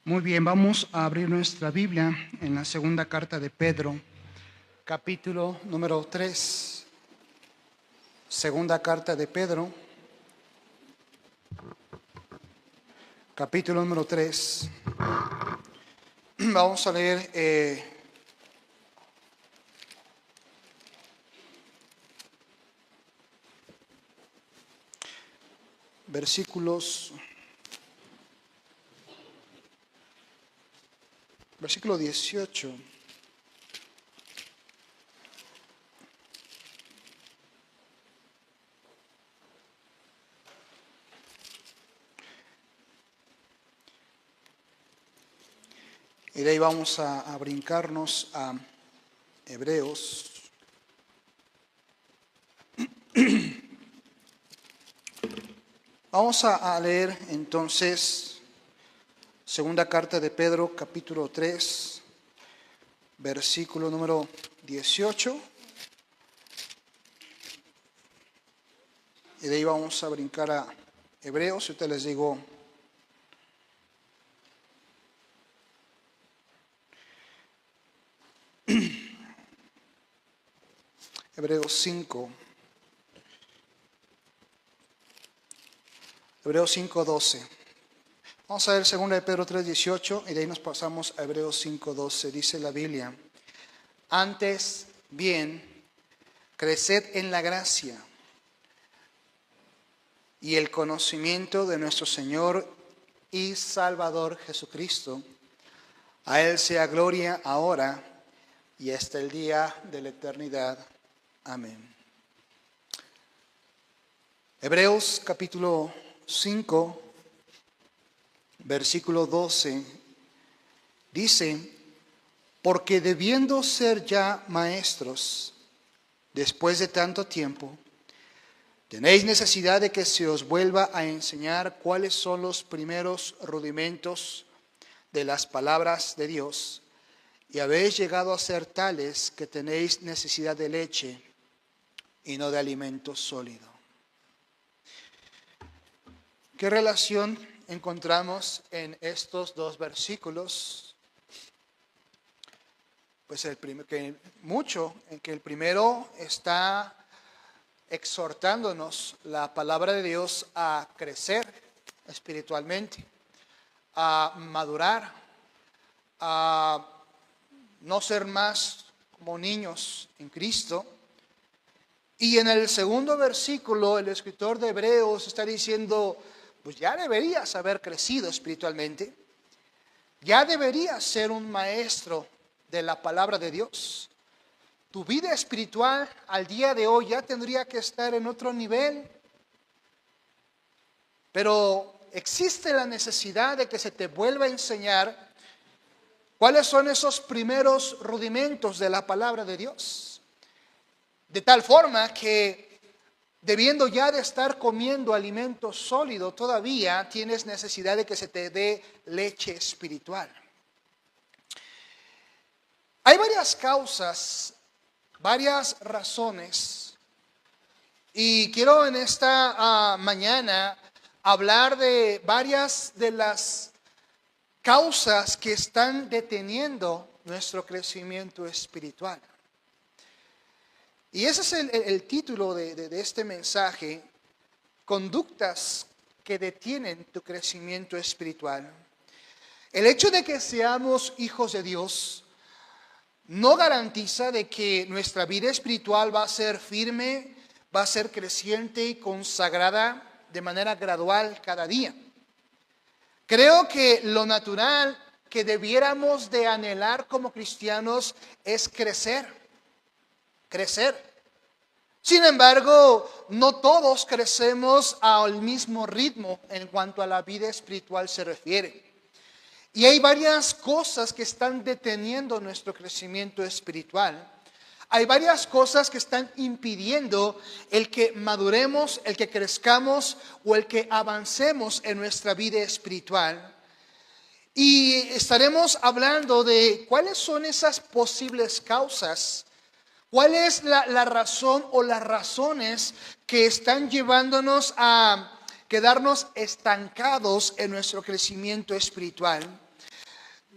Muy bien, vamos a abrir nuestra Biblia en la segunda carta de Pedro, capítulo número 3. Segunda carta de Pedro, capítulo número 3. Vamos a leer versículo 18. Y de ahí vamos a brincarnos a Hebreos. Vamos a leer entonces segunda carta de Pedro, capítulo 3, versículo número 18. Y de ahí vamos a brincar a Hebreos. Yo te les digo Hebreos 5. Hebreos 5:12. Vamos a ver 2 de Pedro 3:18 y de ahí nos pasamos a Hebreos 5:12. Dice la Biblia: antes bien, creced en la gracia y el conocimiento de nuestro Señor y Salvador Jesucristo. A Él sea gloria ahora y hasta el día de la eternidad. Amén. Hebreos capítulo 5, versículo 12, dice: porque debiendo ser ya maestros, después de tanto tiempo, tenéis necesidad de que se os vuelva a enseñar cuáles son los primeros rudimentos de las palabras de Dios, y habéis llegado a ser tales que tenéis necesidad de leche y no de alimento sólido. ¿Qué relación encontramos en estos dos versículos? Pues en que el primero está exhortándonos la palabra de Dios a crecer espiritualmente, a madurar, a no ser más como niños en Cristo. Y en el segundo versículo el escritor de Hebreos está diciendo: pues ya deberías haber crecido espiritualmente, ya deberías ser un maestro de la palabra de Dios. Tu vida espiritual al día de hoy ya tendría que estar en otro nivel, pero existe la necesidad de que se te vuelva a enseñar cuáles son esos primeros rudimentos de la palabra de Dios, de tal forma que debiendo ya de estar comiendo alimento sólido, todavía tienes necesidad de que se te dé leche espiritual. Hay varias causas, varias razones, y quiero en esta mañana hablar de varias de las causas que están deteniendo nuestro crecimiento espiritual. Y ese es el título de este mensaje: conductas que detienen tu crecimiento espiritual. El hecho de que seamos hijos de Dios no garantiza de que nuestra vida espiritual va a ser firme, va a ser creciente y consagrada de manera gradual cada día. Creo que lo natural que debiéramos de anhelar como cristianos es crecer. Sin embargo, no todos crecemos al mismo ritmo en cuanto a la vida espiritual se refiere. Y hay varias cosas que están deteniendo nuestro crecimiento espiritual. Hay varias cosas que están impidiendo el que maduremos, el que crezcamos o el que avancemos en nuestra vida espiritual. Y estaremos hablando de cuáles son esas posibles causas. ¿Cuál es la razón o las razones que están llevándonos a quedarnos estancados en nuestro crecimiento espiritual?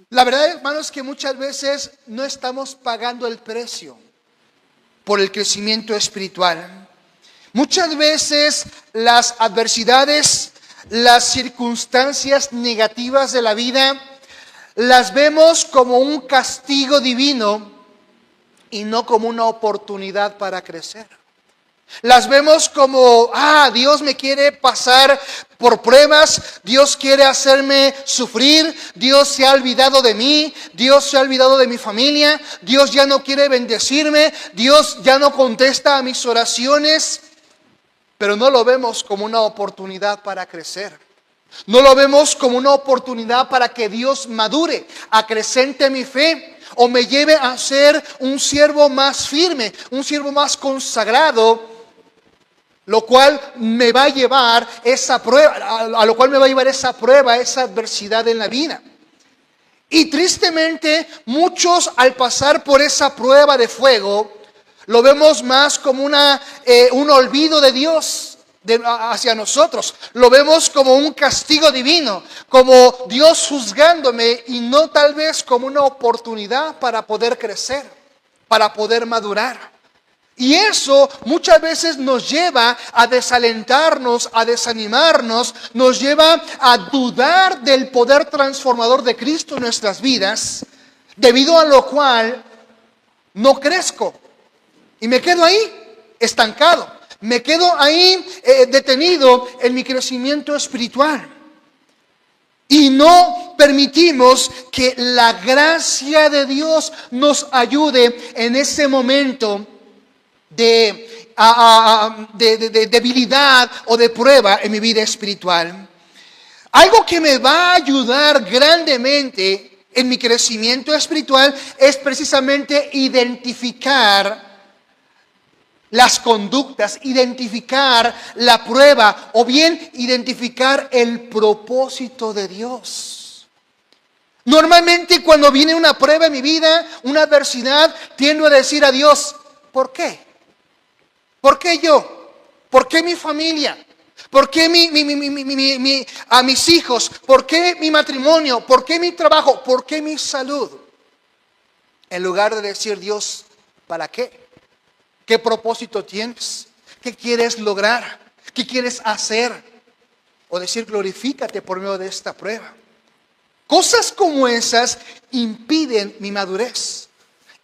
La verdad, hermanos, es que muchas veces no estamos pagando el precio por el crecimiento espiritual. Muchas veces las adversidades, las circunstancias negativas de la vida, las vemos como un castigo divino y no como una oportunidad para crecer. Las vemos como, Dios me quiere pasar por pruebas, Dios quiere hacerme sufrir, Dios se ha olvidado de mí, Dios se ha olvidado de mi familia, Dios ya no quiere bendecirme, Dios ya no contesta a mis oraciones, pero no lo vemos como una oportunidad para crecer. No lo vemos como una oportunidad para que Dios madure, acrecente mi fe o me lleve a ser un siervo más firme, un siervo más consagrado, lo cual me va a llevar esa prueba, a lo cual me va a llevar esa prueba, esa adversidad en la vida. Y tristemente, muchos al pasar por esa prueba de fuego, lo vemos más como un olvido de Dios hacia nosotros. Lo vemos como un castigo divino, como Dios juzgándome y no tal vez como una oportunidad para poder crecer, para poder madurar. Y eso muchas veces nos lleva a desalentarnos, a desanimarnos, nos lleva a dudar del poder transformador de Cristo en nuestras vidas, debido a lo cual no crezco y me quedo ahí estancado, me quedo ahí detenido en mi crecimiento espiritual. Y no permitimos que la gracia de Dios nos ayude en ese momento de debilidad o de prueba en mi vida espiritual. Algo que me va a ayudar grandemente en mi crecimiento espiritual es precisamente identificar las conductas, identificar la prueba o bien identificar el propósito de Dios. Normalmente cuando viene una prueba en mi vida, una adversidad, tiendo a decir a Dios, ¿por qué? ¿Por qué yo? ¿Por qué mi familia? ¿Por qué a mis hijos? ¿Por qué mi matrimonio? ¿Por qué mi trabajo? ¿Por qué mi salud? En lugar de decir, Dios, ¿para qué? ¿Qué propósito tienes? ¿Qué quieres lograr? ¿Qué quieres hacer? O decir, glorifícate por medio de esta prueba. Cosas como esas impiden mi madurez,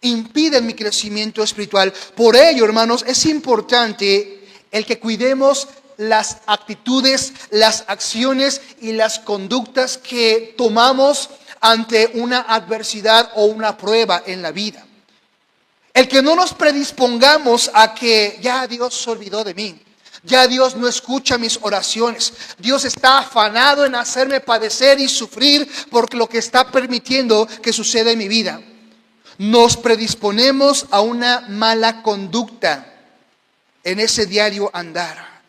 impiden mi crecimiento espiritual. Por ello, hermanos, es importante el que cuidemos las actitudes, las acciones y las conductas que tomamos ante una adversidad o una prueba en la vida. El que no nos predispongamos a que ya Dios se olvidó de mí, ya Dios no escucha mis oraciones, Dios está afanado en hacerme padecer y sufrir por lo que está permitiendo que suceda en mi vida. Nos predisponemos a una mala conducta en ese diario andar.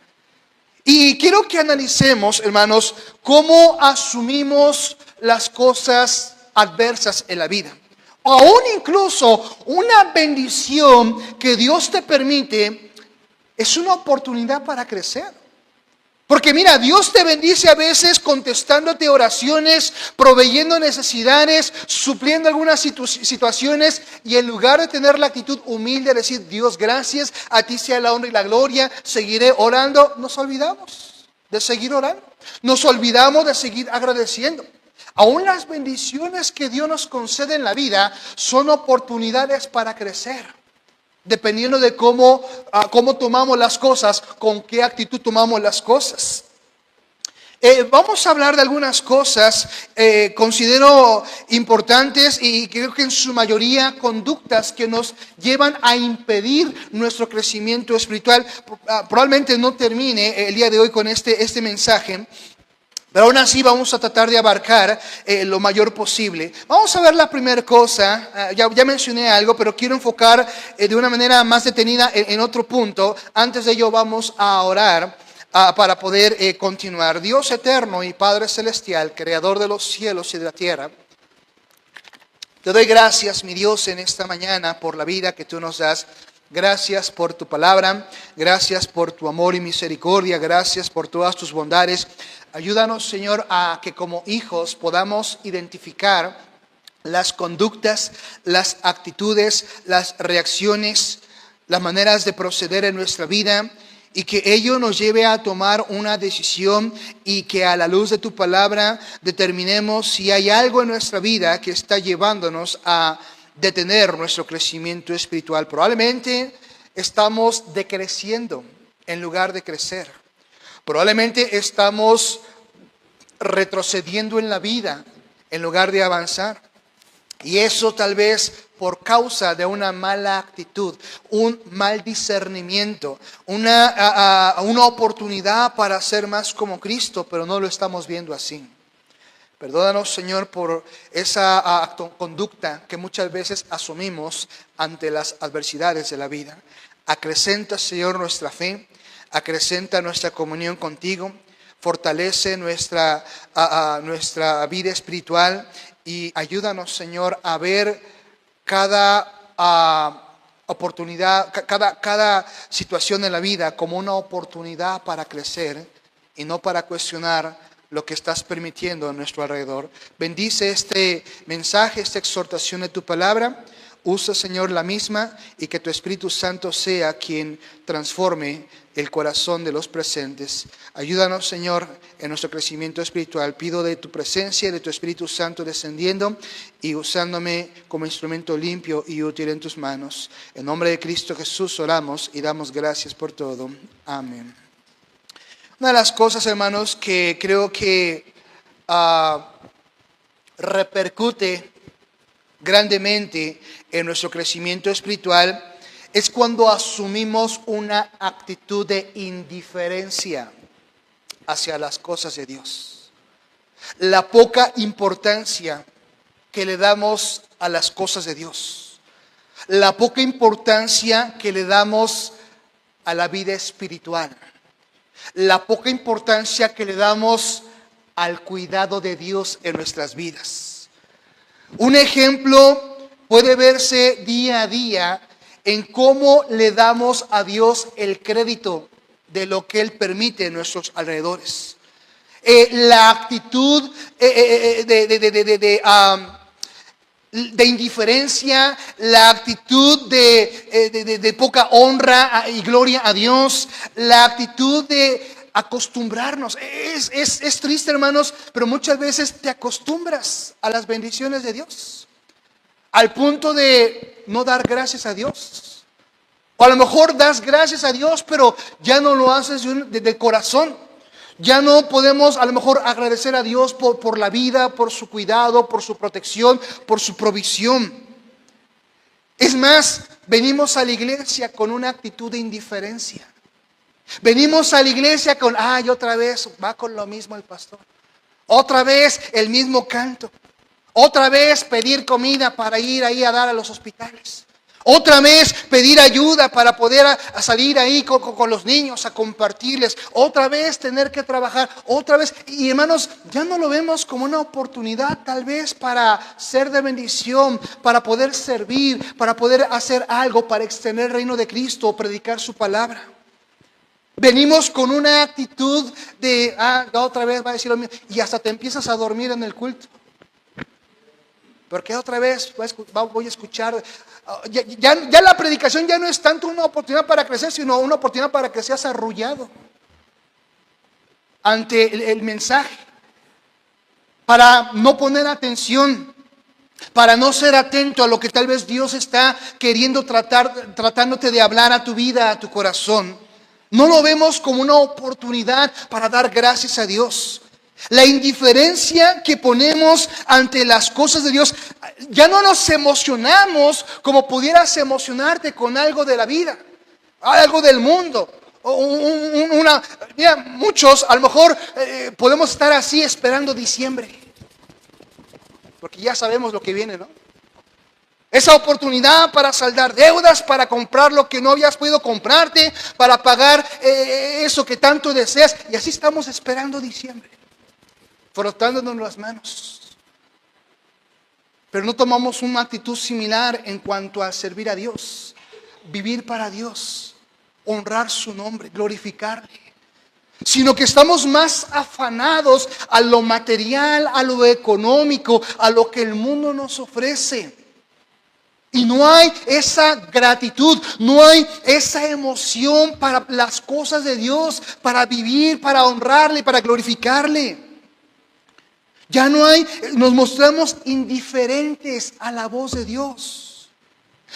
Y quiero que analicemos, hermanos, cómo asumimos las cosas adversas en la vida. O aún incluso una bendición que Dios te permite es una oportunidad para crecer. Porque mira, Dios te bendice a veces contestándote oraciones, proveyendo necesidades, supliendo algunas situaciones, y en lugar de tener la actitud humilde de decir, Dios, gracias, a ti sea la honra y la gloria, seguiré orando, nos olvidamos de seguir orando, nos olvidamos de seguir agradeciendo. Aún las bendiciones que Dios nos concede en la vida son oportunidades para crecer. Dependiendo de cómo tomamos las cosas, con qué actitud tomamos las cosas. Vamos a hablar de algunas cosas, considero importantes y creo que en su mayoría conductas que nos llevan a impedir nuestro crecimiento espiritual. Probablemente no termine el día de hoy con este mensaje, pero aún así vamos a tratar de abarcar lo mayor posible. Vamos a ver la primera cosa, ya mencioné algo, pero quiero enfocar de una manera más detenida en otro punto. Antes de ello vamos a orar para poder continuar. Dios eterno y Padre celestial, creador de los cielos y de la tierra, te doy gracias, mi Dios, en esta mañana por la vida que tú nos das. Gracias por tu palabra, gracias por tu amor y misericordia, gracias por todas tus bondades. Ayúdanos, Señor, a que como hijos podamos identificar las conductas, las actitudes, las reacciones, las maneras de proceder en nuestra vida, y que ello nos lleve a tomar una decisión y que a la luz de tu palabra determinemos si hay algo en nuestra vida que está llevándonos a detener nuestro crecimiento espiritual. Probablemente estamos decreciendo en lugar de crecer. Probablemente estamos retrocediendo en la vida en lugar de avanzar. Y eso tal vez por causa de una mala actitud, un mal discernimiento, una oportunidad para ser más como Cristo, pero no lo estamos viendo así. Perdónanos, Señor, por esa conducta que muchas veces asumimos ante las adversidades de la vida. Acrecenta, Señor, nuestra fe, acrecenta nuestra comunión contigo, fortalece nuestra vida espiritual y ayúdanos, Señor, a ver cada oportunidad, cada situación en la vida como una oportunidad para crecer y no para cuestionar lo que estás permitiendo a nuestro alrededor. Bendice este mensaje, esta exhortación de tu palabra. Usa, Señor, la misma y que tu Espíritu Santo sea quien transforme el corazón de los presentes. Ayúdanos, Señor, en nuestro crecimiento espiritual. Pido de tu presencia y de tu Espíritu Santo descendiendo y usándome como instrumento limpio y útil en tus manos. En nombre de Cristo Jesús oramos y damos gracias por todo. Amén. Una de las cosas, hermanos, que creo que repercute grandemente en nuestro crecimiento espiritual es cuando asumimos una actitud de indiferencia hacia las cosas de Dios. La poca importancia que le damos a las cosas de Dios. La poca importancia que le damos a la vida espiritual. La poca importancia que le damos al cuidado de Dios en nuestras vidas. Un ejemplo puede verse día a día en cómo le damos a Dios el crédito de lo que Él permite en nuestros alrededores. La actitud de indiferencia, la actitud de poca honra y gloria a Dios, la actitud de acostumbrarnos. Es triste, hermanos, pero muchas veces te acostumbras a las bendiciones de Dios, al punto de no dar gracias a Dios. O a lo mejor das gracias a Dios, pero ya no lo haces de corazón. Ya no podemos a lo mejor agradecer a Dios por la vida, por su cuidado, por su protección, por su provisión. Es más, venimos a la iglesia con una actitud de indiferencia. Venimos a la iglesia con, otra vez va con lo mismo el pastor. Otra vez el mismo canto. Otra vez pedir comida para ir ahí a dar a los hospitales. Otra vez pedir ayuda para poder a salir ahí con los niños a compartirles. Otra vez tener que trabajar. Otra vez. Y hermanos, ya no lo vemos como una oportunidad tal vez para ser de bendición, para poder servir, para poder hacer algo para extender el reino de Cristo o predicar su palabra. Venimos con una actitud de, otra vez va a decir lo mismo. Y hasta te empiezas a dormir en el culto. Porque otra vez voy a escuchar. Ya la predicación ya no es tanto una oportunidad para crecer, sino una oportunidad para que seas arrullado ante el mensaje. Para no poner atención, para no ser atento a lo que tal vez Dios está queriendo tratándote de hablar a tu vida, a tu corazón. No lo vemos como una oportunidad para dar gracias a Dios. La indiferencia que ponemos ante las cosas de Dios, ya no nos emocionamos como pudieras emocionarte con algo de la vida, algo del mundo. Mira, muchos a lo mejor podemos estar así esperando diciembre, porque ya sabemos lo que viene, ¿no? Esa oportunidad para saldar deudas, para comprar lo que no habías podido comprarte, para pagar eso que tanto deseas, y así estamos esperando diciembre. Frotándonos las manos. Pero no tomamos una actitud similar en cuanto a servir a Dios, vivir para Dios, honrar su nombre, glorificarle. sino que estamos más afanados a lo material, a lo económico, a lo que el mundo nos ofrece. Y no hay esa gratitud, no hay esa emoción para las cosas de Dios, para vivir, para honrarle, para glorificarle. Ya no hay, nos mostramos indiferentes a la voz de Dios.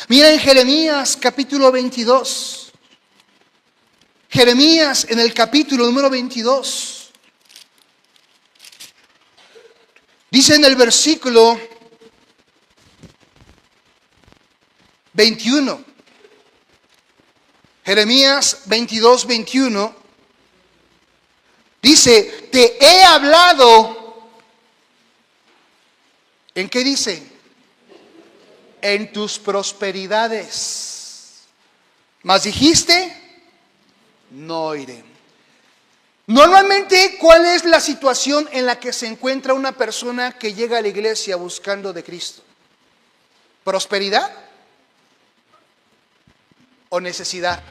Mira en Jeremías capítulo 22. Jeremías en el capítulo número 22. Dice en el versículo 21. Jeremías 22, 21. Dice, te he hablado. ¿En qué dice? En tus prosperidades. Mas dijiste, no iré. Normalmente, ¿cuál es la situación en la que se encuentra una persona que llega a la iglesia buscando de Cristo? ¿Prosperidad o necesidad?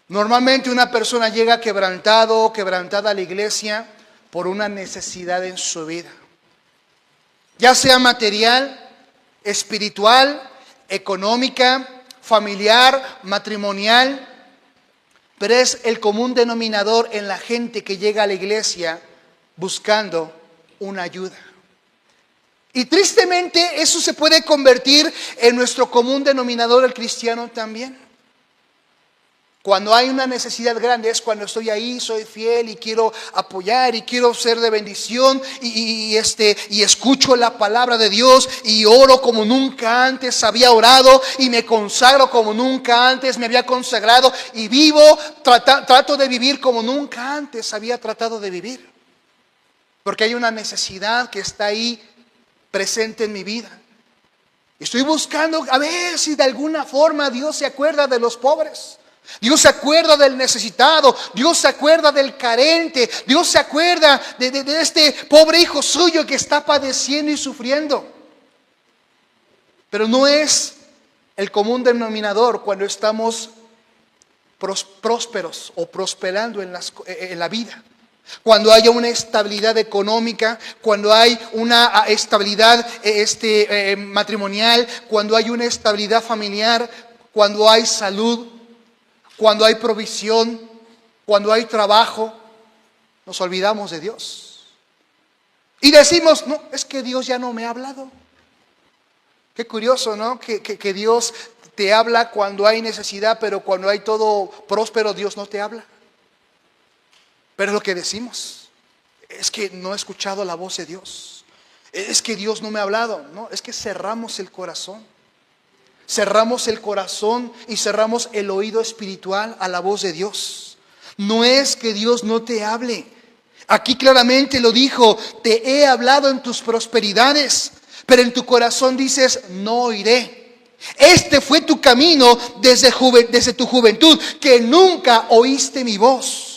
Normalmente una persona llega quebrantado o quebrantada a la iglesia por una necesidad en su vida, ya sea material, espiritual, económica, familiar, matrimonial, pero es el común denominador en la gente que llega a la iglesia buscando una ayuda. Y tristemente eso se puede convertir en nuestro común denominador el cristiano también. Cuando hay una necesidad grande es cuando estoy ahí, soy fiel y quiero apoyar y quiero ser de bendición y escucho la palabra de Dios y oro como nunca antes había orado y me consagro como nunca antes me había consagrado y vivo, trato de vivir como nunca antes había tratado de vivir. Porque hay una necesidad que está ahí presente en mi vida. Estoy buscando a ver si de alguna forma Dios se acuerda de los pobres. Dios se acuerda del necesitado, Dios se acuerda del carente, Dios se acuerda de este pobre hijo suyo que está padeciendo y sufriendo. Pero no es el común denominador cuando estamos prósperos o prosperando en la vida. Cuando haya una estabilidad económica, cuando hay una estabilidad matrimonial, cuando hay una estabilidad familiar, cuando hay salud, cuando hay provisión, cuando hay trabajo, nos olvidamos de Dios. Y decimos, no, es que Dios ya no me ha hablado. Qué curioso, ¿no? Que Dios te habla cuando hay necesidad, pero cuando hay todo próspero, Dios no te habla. Pero es lo que decimos, es que no he escuchado la voz de Dios. Es que Dios no me ha hablado. No, es que cerramos el corazón. Cerramos el corazón y cerramos el oído espiritual a la voz de Dios. No es que Dios no te hable. Aquí claramente lo dijo, te he hablado en tus prosperidades, pero en tu corazón dices, no iré. Este fue tu camino desde tu juventud, que nunca oíste mi voz.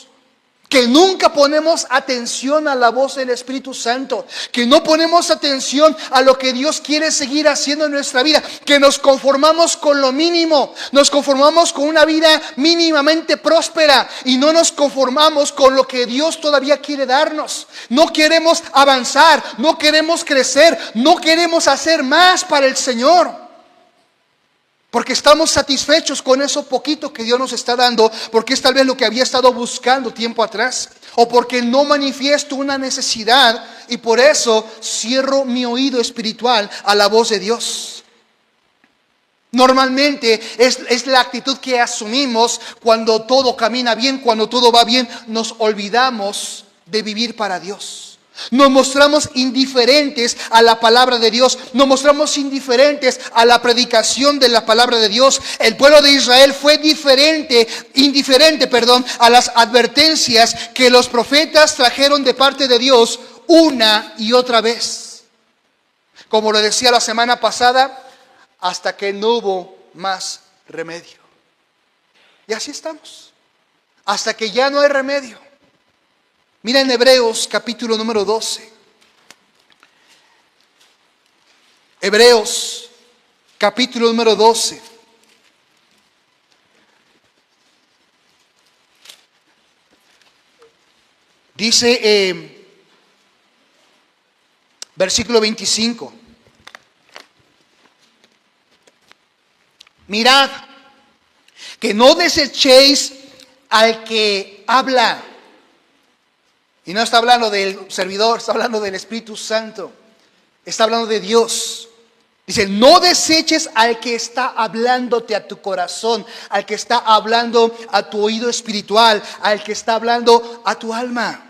Que nunca ponemos atención a la voz del Espíritu Santo, que no ponemos atención a lo que Dios quiere seguir haciendo en nuestra vida, que nos conformamos con lo mínimo, nos conformamos con una vida mínimamente próspera y no nos conformamos con lo que Dios todavía quiere darnos. No queremos avanzar, no queremos crecer, no queremos hacer más para el Señor. Porque estamos satisfechos con eso poquito que Dios nos está dando, porque es tal vez lo que había estado buscando tiempo atrás, o porque no manifiesto una necesidad y por eso cierro mi oído espiritual a la voz de Dios. Normalmente es la actitud que asumimos cuando todo camina bien, cuando todo va bien, nos olvidamos de vivir para Dios. Nos mostramos indiferentes a la palabra de Dios. Nos mostramos indiferentes a la predicación de la palabra de Dios. El pueblo de Israel fue indiferente a las advertencias que los profetas trajeron de parte de Dios una y otra vez. Como lo decía la semana pasada, hasta que no hubo más remedio. Y así estamos. Hasta que ya no hay remedio. Mira en Hebreos capítulo número 12. Hebreos capítulo número 12. Dice versículo 25. Mirad, que no desechéis al que habla. Y no está hablando del servidor, está hablando del Espíritu Santo. Está hablando de Dios. Dice, no deseches al que está hablándote a tu corazón, al que está hablando a tu oído espiritual, al que está hablando a tu alma.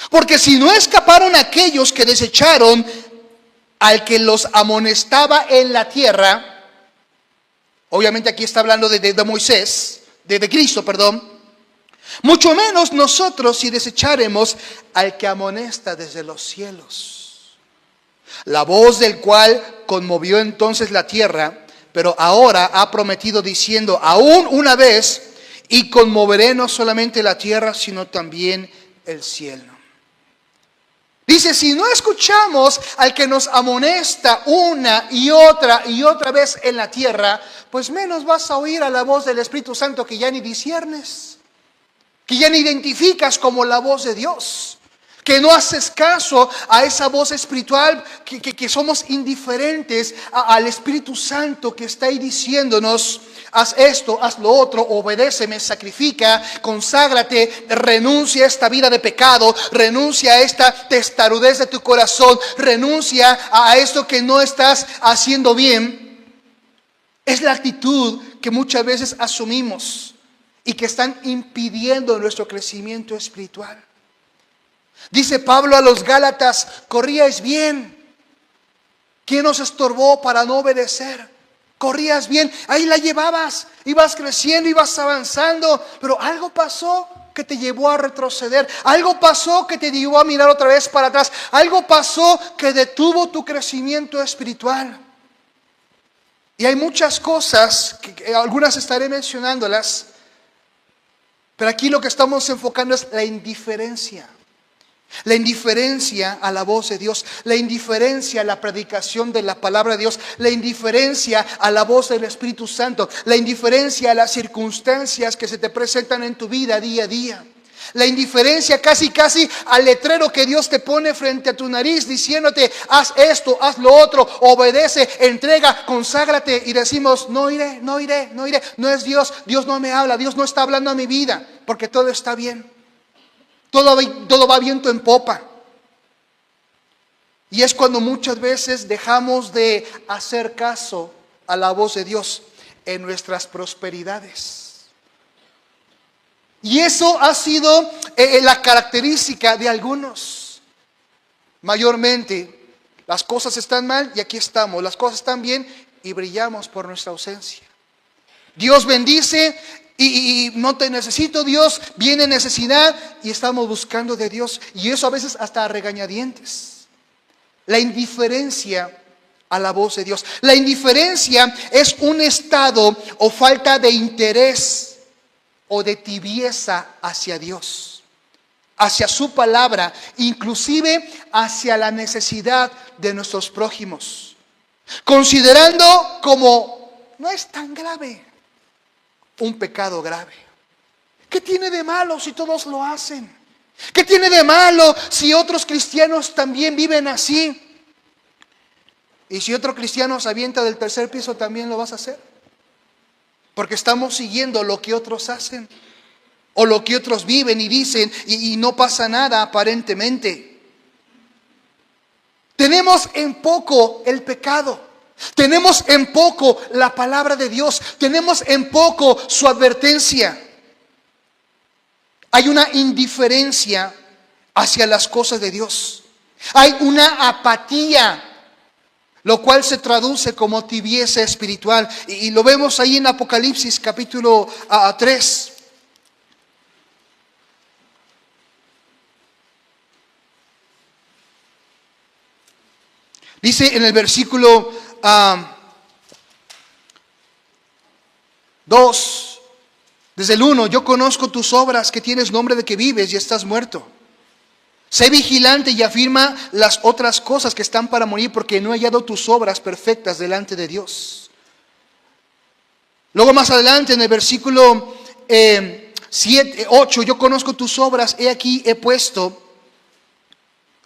Porque si no escaparon aquellos que desecharon al que los amonestaba en la tierra, obviamente aquí está hablando de Moisés, de Cristo, perdón. Mucho menos nosotros si desecharemos al que amonesta desde los cielos. La voz del cual conmovió entonces la tierra, pero ahora ha prometido diciendo, aún una vez, y conmoveré no solamente la tierra, sino también el cielo. Dice, si no escuchamos al que nos amonesta una y otra vez en la tierra, pues menos vas a oír a la voz del Espíritu Santo que ya ni disciernes, que ya ni identificas como la voz de Dios, que no haces caso a esa voz espiritual, que somos indiferentes al Espíritu Santo que está ahí diciéndonos, haz esto, haz lo otro, obedéceme, sacrifica, conságrate, renuncia a esta vida de pecado, renuncia a esta testarudez de tu corazón, renuncia a esto que no estás haciendo bien. Es la actitud que muchas veces asumimos y que están impidiendo nuestro crecimiento espiritual. Dice Pablo a los Gálatas, corríais bien. ¿Quién os estorbó para no obedecer? Corrías bien, ahí la llevabas, ibas creciendo, ibas avanzando, pero algo pasó que te llevó a retroceder, algo pasó que te llevó a mirar otra vez para atrás, algo pasó que detuvo tu crecimiento espiritual. Y hay muchas cosas, que algunas estaré mencionándolas, pero aquí lo que estamos enfocando es la indiferencia. La indiferencia a la voz de Dios, la indiferencia a la predicación de la palabra de Dios, la indiferencia a la voz del Espíritu Santo, la indiferencia a las circunstancias que se te presentan en tu vida día a día, la indiferencia casi al letrero que Dios te pone frente a tu nariz diciéndote, haz esto, haz lo otro, obedece, entrega, conságrate, y decimos, no iré, no es Dios, Dios no me habla, Dios no está hablando a mi vida, porque todo está bien. Todo va viento en popa. Y es cuando muchas veces dejamos de hacer caso a la voz de Dios en nuestras prosperidades. Y eso ha sido la característica de algunos. Mayormente, las cosas están mal y aquí estamos. Las cosas están bien y brillamos por nuestra ausencia. Dios bendice y no te necesito, Dios, viene necesidad y estamos buscando de Dios. Y eso a veces hasta a regañadientes. La indiferencia a la voz de Dios. La indiferencia es un estado o falta de interés o de tibieza hacia Dios, hacia su palabra, inclusive hacia la necesidad de nuestros prójimos. Considerando como no es tan grave un pecado grave. ¿Qué tiene de malo si todos lo hacen? ¿Qué tiene de malo si otros cristianos también viven así? Y si otro cristiano se avienta del tercer piso, ¿también lo vas a hacer? Porque estamos siguiendo lo que otros hacen o lo que otros viven y dicen y no pasa nada aparentemente. Tenemos en poco el pecado. Tenemos en poco la palabra de Dios. Tenemos en poco su advertencia. Hay una indiferencia hacia las cosas de Dios. Hay una apatía, lo cual se traduce como tibieza espiritual. Y lo vemos ahí en Apocalipsis capítulo 3. Dice en el versículo 2, desde el 1, yo conozco tus obras, que tienes nombre de que vives y estás muerto. Sé vigilante y afirma las otras cosas que están para morir, porque no he hallado tus obras perfectas delante de Dios. Luego más adelante en el versículo 8, yo conozco tus obras, he aquí he puesto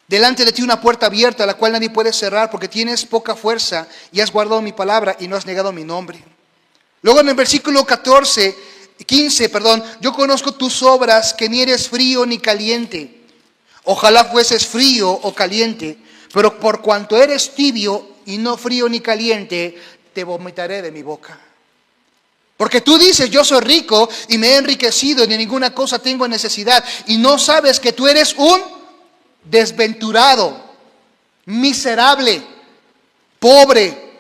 delante de ti una puerta abierta, la cual nadie puede cerrar, porque tienes poca fuerza y has guardado mi palabra y no has negado mi nombre. Luego en el versículo 15, yo conozco tus obras, que ni eres frío ni caliente. Ojalá fueses frío o caliente, pero por cuanto eres tibio y no frío ni caliente, te vomitaré de mi boca. Porque tú dices, yo soy rico y me he enriquecido y de ninguna cosa tengo necesidad, y no sabes que tú eres un desventurado, miserable, pobre,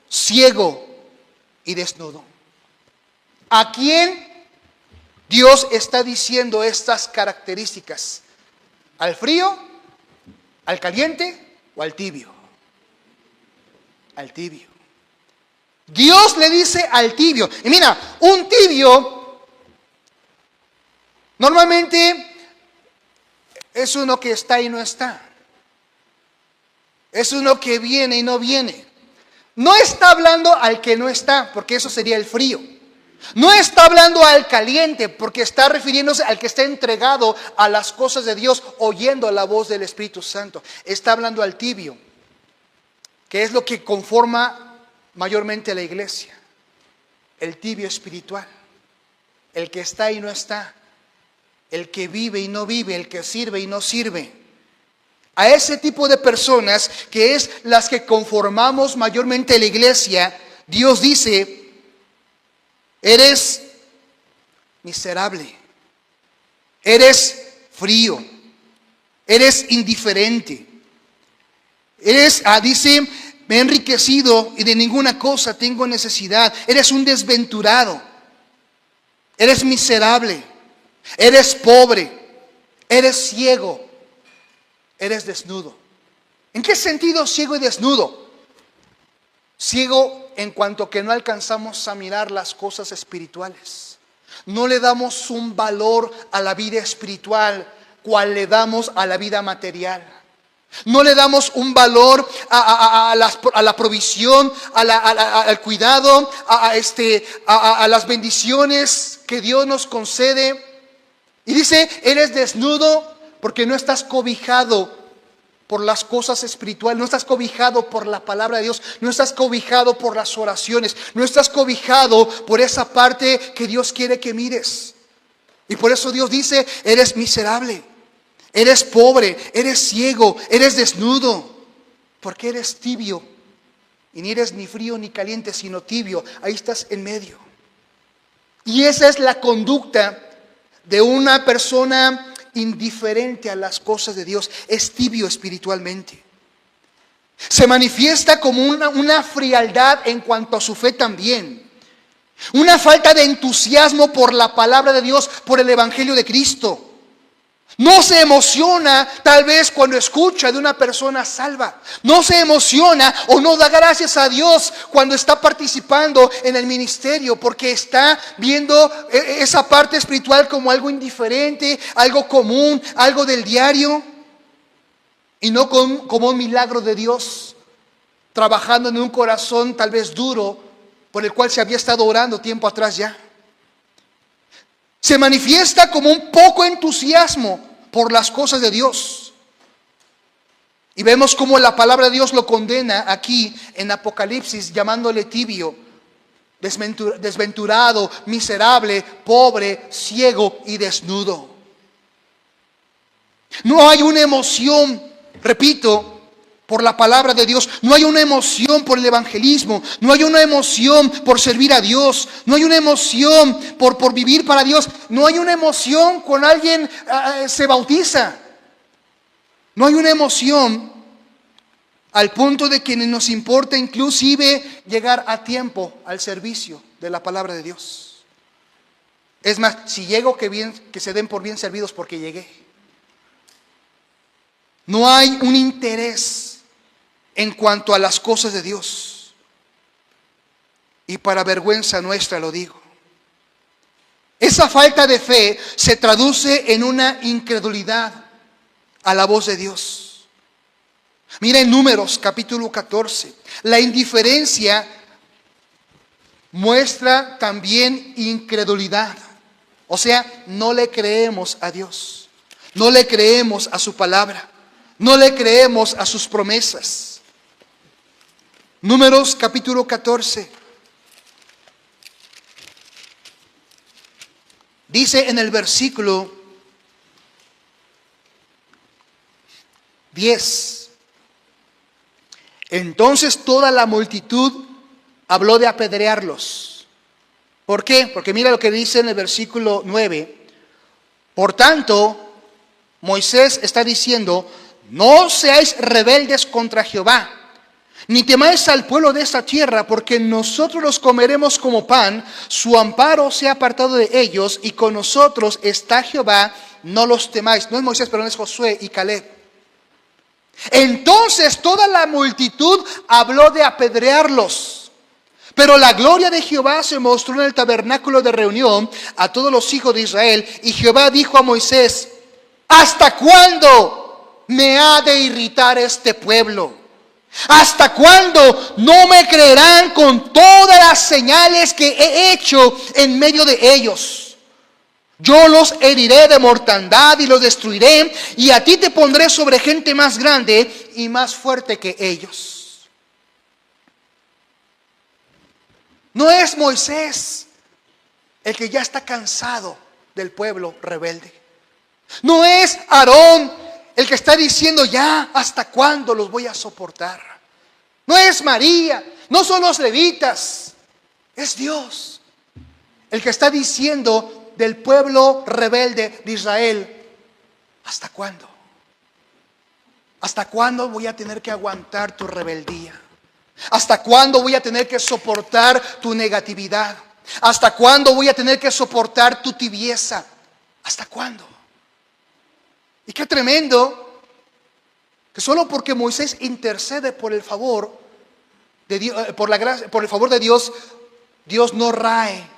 ciego y desnudo. ¿A quién Dios está diciendo estas características? ¿Al frío, al caliente o al tibio? Al tibio. Dios le dice al tibio. Y mira, un tibio normalmente es uno que está y no está. Es uno que viene y no viene. No está hablando al que no está, porque eso sería el frío. No está hablando al caliente, porque está refiriéndose al que está entregado a las cosas de Dios, oyendo la voz del Espíritu Santo. Está hablando al tibio, que es lo que conforma mayormente la iglesia. El tibio espiritual, el que está y no está, el que vive y no vive, el que sirve y no sirve. A ese tipo de personas, que es las que conformamos mayormente la iglesia, Dios dice: eres miserable, eres frío, eres indiferente, dice, me he enriquecido y de ninguna cosa tengo necesidad. Eres un desventurado, eres miserable, eres pobre, eres ciego, eres desnudo. ¿En qué sentido ciego y desnudo? Ciego en cuanto que no alcanzamos a mirar las cosas espirituales. No le damos un valor a la vida espiritual cual le damos a la vida material. No le damos un valor a la provisión, al cuidado, a las bendiciones que Dios nos concede. Y dice, eres desnudo porque no estás cobijado por las cosas espirituales, no estás cobijado por la palabra de Dios, no estás cobijado por las oraciones, no estás cobijado por esa parte que Dios quiere que mires. Y por eso Dios dice, eres miserable, eres pobre, eres ciego, eres desnudo, porque eres tibio. Y ni eres ni frío ni caliente, sino tibio. Ahí estás en medio. Y esa es la conducta de una persona indiferente a las cosas de Dios. Es tibio espiritualmente. Se manifiesta como una frialdad en cuanto a su fe también. Una falta de entusiasmo por la palabra de Dios, por el Evangelio de Cristo. No se emociona tal vez cuando escucha de una persona salva. No se emociona o no da gracias a Dios cuando está participando en el ministerio, porque está viendo esa parte espiritual como algo indiferente, algo común, algo del diario, y no como un milagro de Dios trabajando en un corazón tal vez duro por el cual se había estado orando tiempo atrás ya. Se manifiesta como un poco entusiasmo por las cosas de Dios. Y vemos cómo la palabra de Dios lo condena aquí en Apocalipsis, llamándole tibio, desventurado, miserable, pobre, ciego y desnudo. No hay una emoción, repito, por la palabra de Dios. No hay una emoción por el evangelismo. No hay una emoción por servir a Dios. No hay una emoción por vivir para Dios. No hay una emoción cuando alguien se bautiza. No hay una emoción al punto de que nos importa inclusive llegar a tiempo al servicio de la palabra de Dios. Es más, si llego, que se den por bien servidos porque llegué. No hay un interés en cuanto a las cosas de Dios. Y para vergüenza nuestra lo digo. Esa falta de fe se traduce en una incredulidad a la voz de Dios. Mira en Números capítulo 14. La indiferencia muestra también incredulidad. O sea, no le creemos a Dios. No le creemos a su palabra. No le creemos a sus promesas. Números capítulo 14. Dice en el versículo 10. Entonces toda la multitud habló de apedrearlos. ¿Por qué? Porque mira lo que dice en el versículo 9. Por tanto, Moisés está diciendo, no seáis rebeldes contra Jehová, ni temáis al pueblo de esta tierra, porque nosotros los comeremos como pan, su amparo se ha apartado de ellos, y con nosotros está Jehová, no los temáis. No es Moisés, pero es Josué y Caleb. Entonces toda la multitud habló de apedrearlos. Pero la gloria de Jehová se mostró en el tabernáculo de reunión a todos los hijos de Israel. Y Jehová dijo a Moisés, ¿hasta cuándo me ha de irritar este pueblo? ¿Hasta cuándo no me creerán con todas las señales que he hecho en medio de ellos? Yo los heriré de mortandad y los destruiré, y a ti te pondré sobre gente más grande y más fuerte que ellos. No es Moisés el que ya está cansado del pueblo rebelde. No es Aarón el que está diciendo ya hasta cuándo los voy a soportar. No es María, no son los levitas, es Dios el que está diciendo del pueblo rebelde de Israel, ¿hasta cuándo? ¿Hasta cuándo voy a tener que aguantar tu rebeldía? ¿Hasta cuándo voy a tener que soportar tu negatividad? ¿Hasta cuándo voy a tener que soportar tu tibieza? ¿Hasta cuándo? Y qué tremendo que solo porque Moisés intercede por el favor de Dios, por la gracia, por el favor de Dios, Dios no rae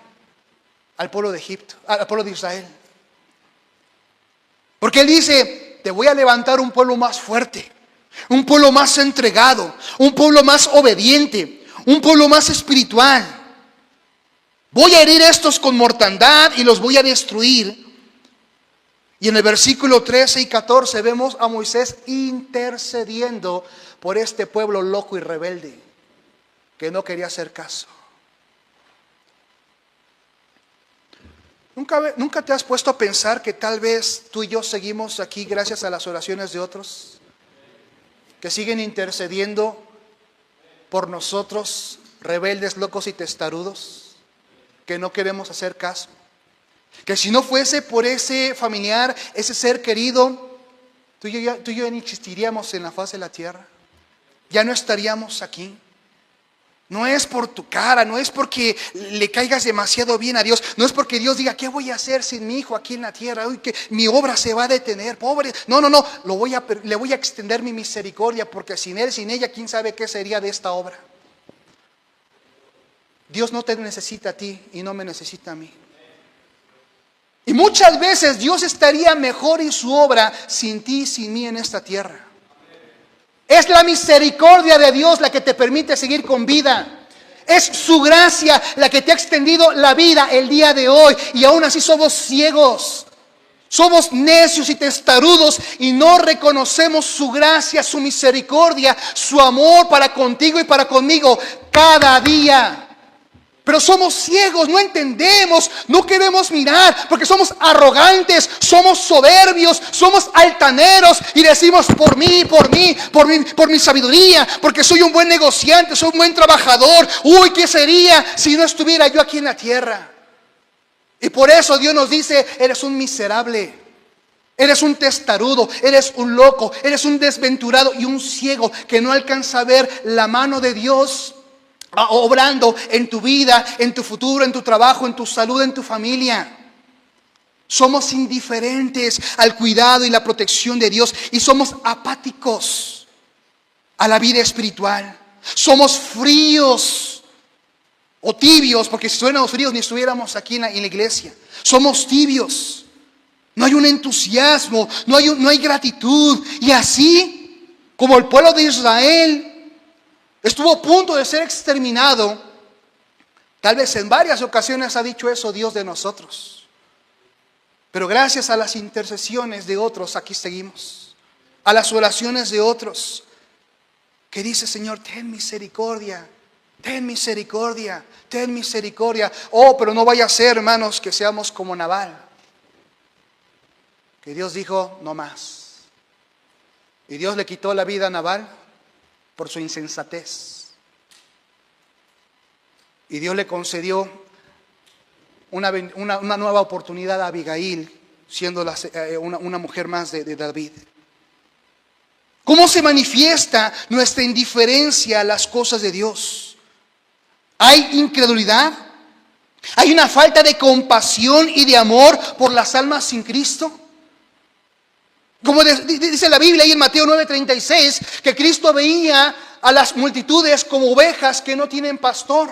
al pueblo de Egipto, al pueblo de Israel. Porque Él dice, te voy a levantar un pueblo más fuerte, un pueblo más entregado, un pueblo más obediente, un pueblo más espiritual. Voy a herir estos con mortandad y los voy a destruir. Y en el versículo 13 y 14 vemos a Moisés intercediendo por este pueblo loco y rebelde que no quería hacer caso. ¿Nunca te has puesto a pensar que tal vez tú y yo seguimos aquí gracias a las oraciones de otros? Que siguen intercediendo por nosotros, rebeldes, locos y testarudos, que no queremos hacer caso. Que si no fuese por ese familiar, ese ser querido, tú y yo ya ni existiríamos en la faz de la tierra. Ya no estaríamos aquí. No es por tu cara, no es porque le caigas demasiado bien a Dios, no es porque Dios diga, ¿qué voy a hacer sin mi hijo aquí en la tierra? Uy, que mi obra se va a detener, pobre. No, le voy a extender mi misericordia, porque sin él, sin ella, ¿quién sabe qué sería de esta obra? Dios no te necesita a ti y no me necesita a mí. Y muchas veces Dios estaría mejor en su obra sin ti y sin mí en esta tierra. Es la misericordia de Dios la que te permite seguir con vida. Es su gracia la que te ha extendido la vida el día de hoy. Y aún así somos ciegos. Somos necios y testarudos y no reconocemos su gracia, su misericordia, su amor para contigo y para conmigo cada día. Pero somos ciegos, no entendemos, no queremos mirar, porque somos arrogantes, somos soberbios, somos altaneros y decimos por mi sabiduría, porque soy un buen negociante, soy un buen trabajador. Uy, ¿qué sería si no estuviera yo aquí en la tierra? Y por eso Dios nos dice, eres un miserable, eres un testarudo, eres un loco, eres un desventurado y un ciego que no alcanza a ver la mano de Dios obrando en tu vida, en tu futuro, en tu trabajo, en tu salud, en tu familia. Somos indiferentes al cuidado y la protección de Dios y somos apáticos a la vida espiritual. Somos fríos o tibios, porque si estuviéramos fríos ni estuviéramos aquí en la iglesia. Somos tibios. No hay un entusiasmo, no hay gratitud. Y así como el pueblo de Israel estuvo a punto de ser exterminado, tal vez en varias ocasiones ha dicho eso Dios de nosotros. Pero gracias a las intercesiones de otros, aquí seguimos. A las oraciones de otros, que dice: Señor, ten misericordia, ten misericordia, ten misericordia. Oh, pero no vaya a ser, hermanos, que seamos como Nabal, que Dios dijo: no más. Y Dios le quitó la vida a Nabal por su insensatez. Y Dios le concedió una nueva oportunidad a Abigail, siendo una mujer más de David. ¿Cómo se manifiesta nuestra indiferencia a las cosas de Dios? ¿Hay incredulidad? ¿Hay una falta de compasión y de amor por las almas sin Cristo? Como dice la Biblia ahí en Mateo 9:36, que Cristo veía a las multitudes como ovejas que no tienen pastor.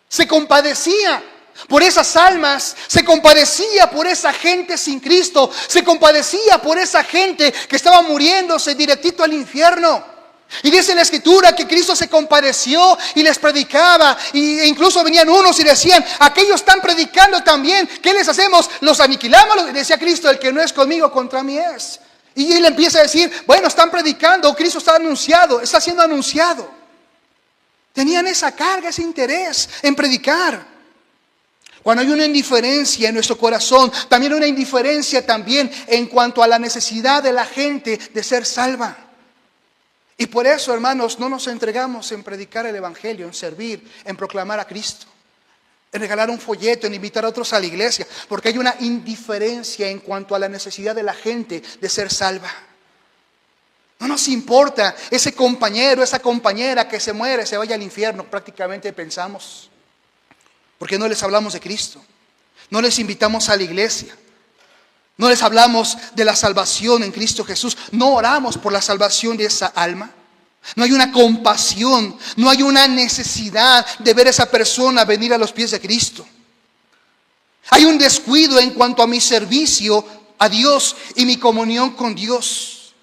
Se compadecía por esas almas, se compadecía por esa gente sin Cristo, se compadecía por esa gente que estaba muriéndose directito al infierno. Y dice la Escritura que Cristo se compadeció y les predicaba, e incluso venían unos y decían: aquellos están predicando también, ¿qué les hacemos? ¿Los aniquilamos? Y decía Cristo: el que no es conmigo, contra mí es. Y él empieza a decir: bueno, están predicando, Cristo está siendo anunciado. Tenían esa carga, ese interés en predicar. Cuando hay una indiferencia en nuestro corazón, también una indiferencia también en cuanto a la necesidad de la gente de ser salva. Y por eso, hermanos, no nos entregamos en predicar el Evangelio, en servir, en proclamar a Cristo, en regalar un folleto, en invitar a otros a la iglesia, porque hay una indiferencia en cuanto a la necesidad de la gente de ser salva. No nos importa ese compañero, esa compañera que se muere, se vaya al infierno, prácticamente pensamos, porque no les hablamos de Cristo, no les invitamos a la iglesia, no les hablamos de la salvación en Cristo Jesús, no oramos por la salvación de esa alma. No hay una compasión, no hay una necesidad de ver a esa persona venir a los pies de Cristo. Hay un descuido en cuanto a mi servicio a Dios y mi comunión con Dios.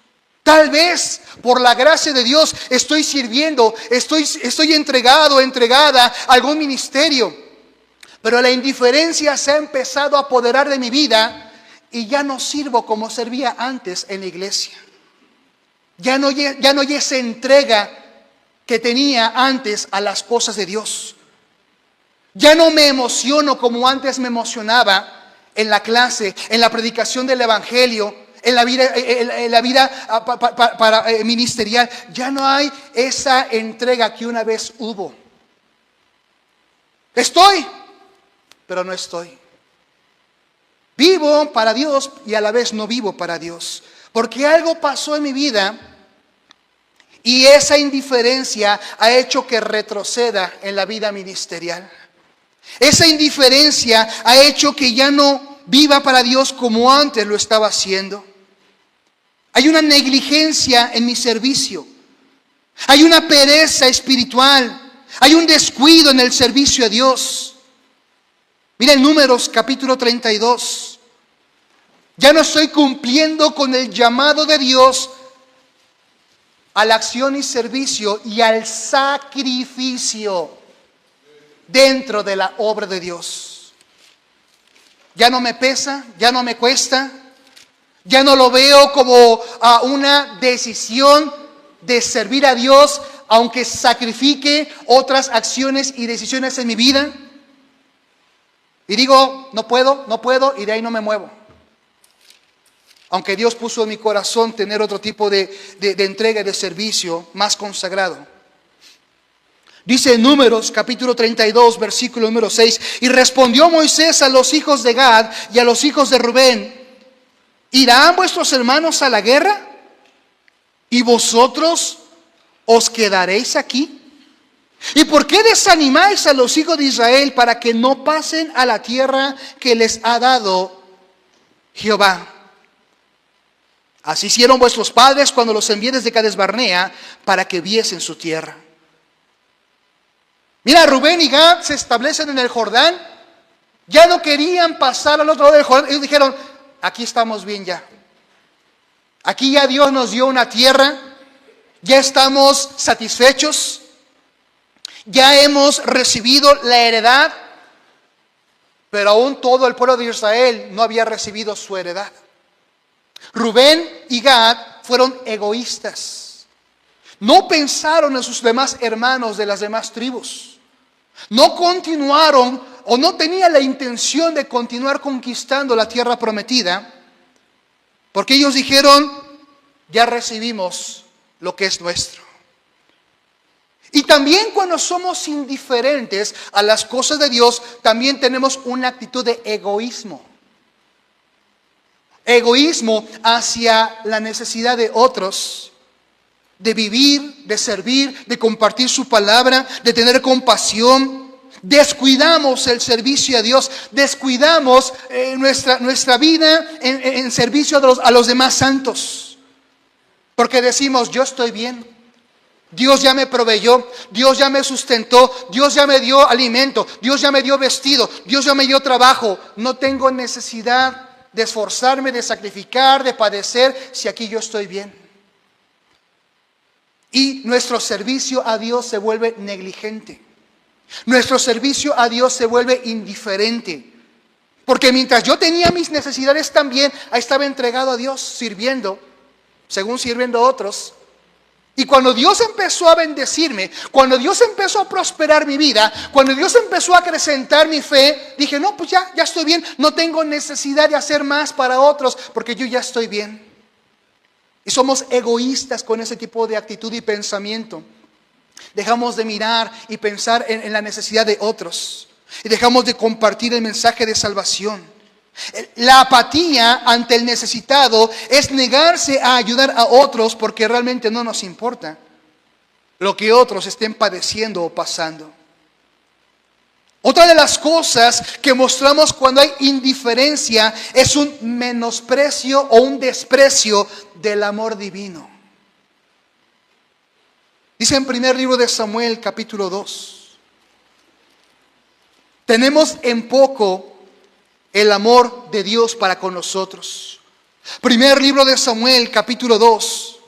Tal vez por la gracia de Dios estoy sirviendo, estoy entregado, entregada a algún ministerio, pero la indiferencia se ha empezado a apoderar de mi vida y ya no sirvo como servía antes en la iglesia. Ya no hay esa entrega que tenía antes a las cosas de Dios. Ya no me emociono como antes me emocionaba en la clase, en la predicación del Evangelio, en la vida ministerial. Ya no hay esa entrega que una vez hubo. Estoy, pero no estoy. Vivo para Dios y a la vez no vivo para Dios. Porque algo pasó en mi vida y esa indiferencia ha hecho que retroceda en la vida ministerial. Esa indiferencia ha hecho que ya no viva para Dios como antes lo estaba haciendo. Hay una negligencia en mi servicio. Hay una pereza espiritual. Hay un descuido en el servicio a Dios. Miren Números capítulo 32. Ya no estoy cumpliendo con el llamado de Dios a la acción y servicio y al sacrificio dentro de la obra de Dios. Ya no me pesa, ya no me cuesta, ya no lo veo como una decisión de servir a Dios, aunque sacrifique otras acciones y decisiones en mi vida. Y digo, no puedo, y de ahí no me muevo. Aunque Dios puso en mi corazón tener otro tipo de entrega y de servicio más consagrado. Dice en Números capítulo 32, versículo número 6. Y respondió Moisés a los hijos de Gad y a los hijos de Rubén: ¿irán vuestros hermanos a la guerra? ¿Y vosotros os quedaréis aquí? ¿Y por qué desanimáis a los hijos de Israel para que no pasen a la tierra que les ha dado Jehová? Así hicieron vuestros padres cuando los envié desde Cades Barnea para que viesen su tierra. Mira, Rubén y Gad se establecen en el Jordán. Ya no querían pasar al otro lado del Jordán. Ellos dijeron: aquí estamos bien ya. Aquí ya Dios nos dio una tierra. Ya estamos satisfechos. Ya hemos recibido la heredad. pero aún todo el pueblo de Israel no había recibido su heredad. Rubén y Gad fueron egoístas. No pensaron en sus demás hermanos de las demás tribus. No continuaron o no tenían la intención de continuar conquistando la tierra prometida, porque ellos dijeron, ya recibimos lo que es nuestro. Y también cuando somos indiferentes a las cosas de Dios, también tenemos una actitud de egoísmo. Egoísmo hacia la necesidad de otros, de vivir, de servir, de compartir su palabra, de tener compasión. Descuidamos el servicio a Dios, descuidamos nuestra vida en servicio a los demás santos. Porque decimos, yo estoy bien, Dios ya me proveyó, Dios ya me sustentó, Dios ya me dio alimento, Dios ya me dio vestido, Dios ya me dio trabajo. No tengo necesidad de esforzarme, de sacrificar, de padecer, si aquí yo estoy bien. Y nuestro servicio a Dios se vuelve negligente. Nuestro servicio a Dios se vuelve indiferente. Porque mientras yo tenía mis necesidades también, ahí estaba entregado a Dios, sirviendo, según sirviendo a otros. Y cuando Dios empezó a bendecirme, cuando Dios empezó a prosperar mi vida, cuando Dios empezó a acrecentar mi fe, dije, no, pues ya estoy bien, no tengo necesidad de hacer más para otros, porque yo ya estoy bien. Y somos egoístas con ese tipo de actitud y pensamiento. Dejamos de mirar y pensar en la necesidad de otros. Y dejamos de compartir el mensaje de salvación. La apatía ante el necesitado es negarse a ayudar a otros porque realmente no nos importa lo que otros estén padeciendo o pasando. Otra de las cosas que mostramos cuando hay indiferencia es un menosprecio o un desprecio del amor divino. Dice en primer libro de Samuel, capítulo 2. Tenemos en poco el amor de Dios para con nosotros. Primer libro de Samuel, capítulo 2.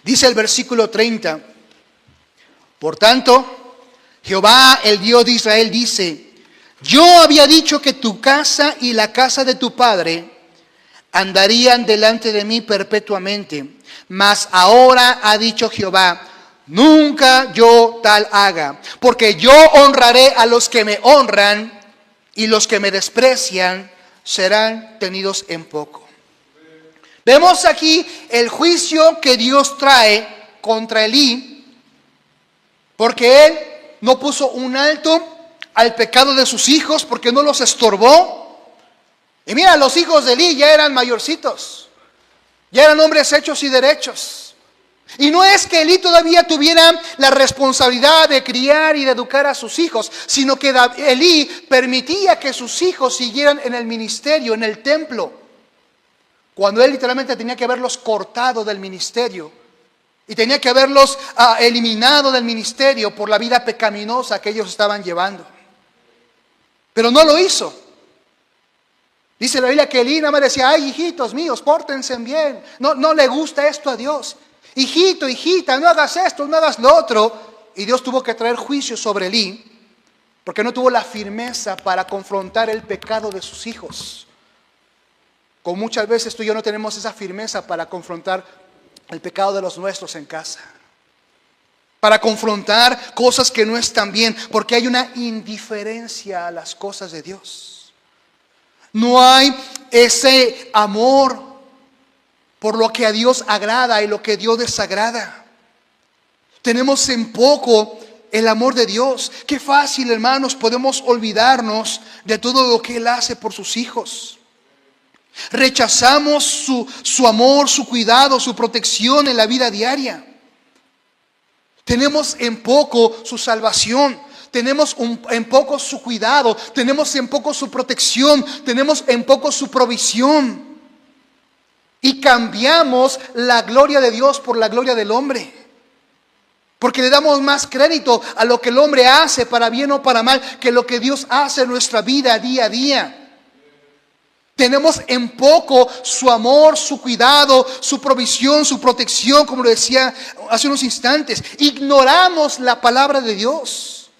Dice el versículo 30. Por tanto, Jehová, el Dios de Israel, dice: yo había dicho que tu casa y la casa de tu padre andarían delante de mí perpetuamente. Mas ahora ha dicho Jehová: nunca yo tal haga, porque yo honraré a los que me honran, y los que me desprecian serán tenidos en poco. Vemos aquí el juicio que Dios trae contra Elí, porque él no puso un alto al pecado de sus hijos, porque no los estorbó. Y mira, los hijos de Elí ya eran mayorcitos, ya eran hombres hechos y derechos. Y no es que Elí todavía tuviera la responsabilidad de criar y de educar a sus hijos, sino que Elí permitía que sus hijos siguieran en el ministerio, en el templo, cuando él literalmente tenía que haberlos cortado del ministerio y tenía que haberlos eliminado del ministerio por la vida pecaminosa que ellos estaban llevando. Pero no lo hizo. Dice la Biblia que Elí nada más decía: ay, hijitos míos, pórtense bien. No le gusta esto a Dios. Hijito, hijita, no hagas esto, no hagas lo otro. Y Dios tuvo que traer juicio sobre Elí, porque no tuvo la firmeza para confrontar el pecado de sus hijos. Como muchas veces tú y yo no tenemos esa firmeza para confrontar el pecado de los nuestros en casa, para confrontar cosas que no están bien, porque hay una indiferencia a las cosas de Dios. No hay ese amor por lo que a Dios agrada y lo que a Dios desagrada. Tenemos en poco el amor de Dios. Qué fácil, hermanos, podemos olvidarnos de todo lo que Él hace por sus hijos. Rechazamos su amor, su cuidado, su protección en la vida diaria. Tenemos en poco su salvación, tenemos en poco su cuidado, tenemos en poco su protección, tenemos en poco su provisión. Y cambiamos la gloria de Dios por la gloria del hombre, porque le damos más crédito a lo que el hombre hace, para bien o para mal, que lo que Dios hace en nuestra vida día a día. Tenemos en poco su amor, su cuidado, su provisión, su protección, como lo decía hace unos instantes. Ignoramos la palabra de Dios.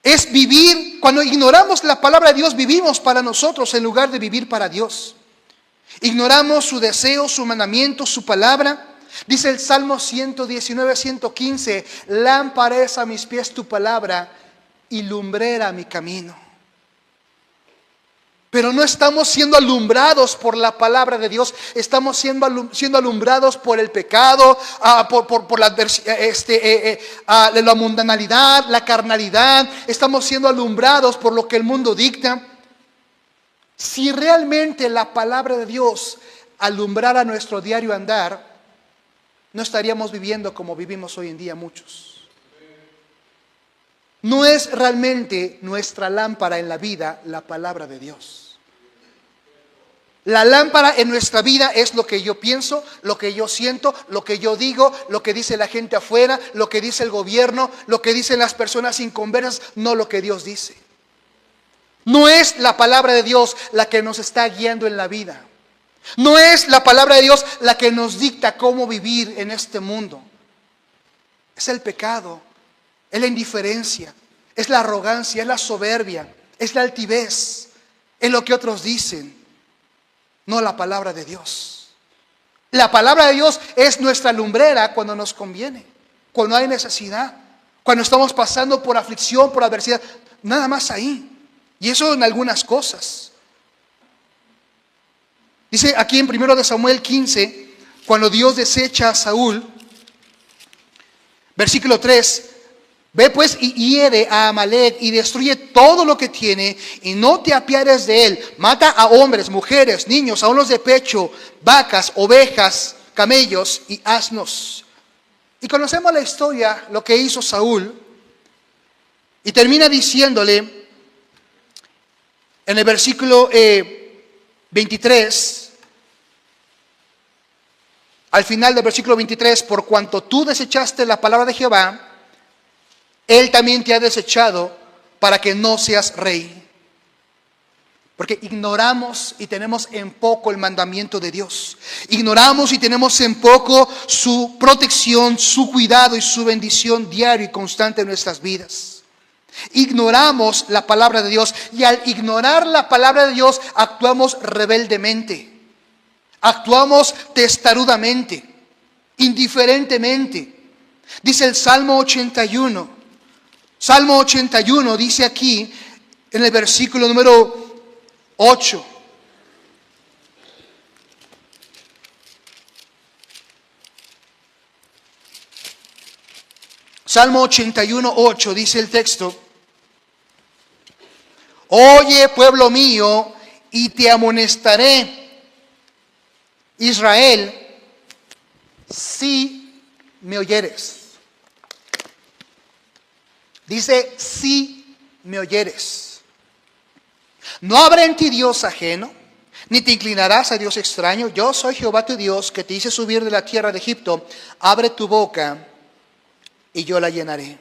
Es vivir, cuando ignoramos la palabra de Dios, vivimos para nosotros en lugar de vivir para Dios. Ignoramos su deseo, su mandamiento, su palabra. Dice el Salmo 119, 115, lámpara es a mis pies tu palabra y lumbrera mi camino. Pero no estamos siendo alumbrados por la palabra de Dios, estamos siendo alumbrados por el pecado, por la mundanalidad, la carnalidad. Estamos siendo alumbrados por lo que el mundo dicta. Si realmente la palabra de Dios alumbrara nuestro diario andar, no estaríamos viviendo como vivimos hoy en día muchos. No es realmente nuestra lámpara en la vida la palabra de Dios. La lámpara en nuestra vida es lo que yo pienso, lo que yo siento, lo que yo digo, lo que dice la gente afuera, lo que dice el gobierno, lo que dicen las personas inconversas, no lo que Dios dice. No es la palabra de Dios la que nos está guiando en la vida. No es la palabra de Dios la que nos dicta cómo vivir en este mundo. Es el pecado, es la indiferencia, es la arrogancia, es la soberbia, es la altivez, es lo que otros dicen. No la palabra de Dios. La palabra de Dios es nuestra lumbrera cuando nos conviene, cuando hay necesidad, cuando estamos pasando por aflicción, por adversidad, nada más ahí. Y eso en algunas cosas. Dice aquí en 1 Samuel 15, cuando Dios desecha a Saúl, versículo 3, ve pues y hiere a Amalec y destruye todo lo que tiene y no te apiades de él. Mata a hombres, mujeres, niños, aun los de pecho, vacas, ovejas, camellos y asnos. Y conocemos la historia, lo que hizo Saúl. Y termina diciéndole en el versículo 23, al final del versículo 23, por cuanto tú desechaste la palabra de Jehová, Él también te ha desechado para que no seas rey. Porque ignoramos y tenemos en poco el mandamiento de Dios. Ignoramos y tenemos en poco su protección, su cuidado y su bendición diaria y constante en nuestras vidas. Ignoramos la palabra de Dios y al ignorar la palabra de Dios actuamos rebeldemente. Actuamos testarudamente, indiferentemente. Dice el Salmo 81. Salmo 81 dice aquí en el versículo número 8. Salmo 81, 8 dice el texto: oye, pueblo mío, y te amonestaré, Israel, si me oyeres. Dice, si me oyeres. No habrá en ti Dios ajeno, ni te inclinarás a Dios extraño. Yo soy Jehová tu Dios, que te hice subir de la tierra de Egipto. Abre tu boca y yo la llenaré.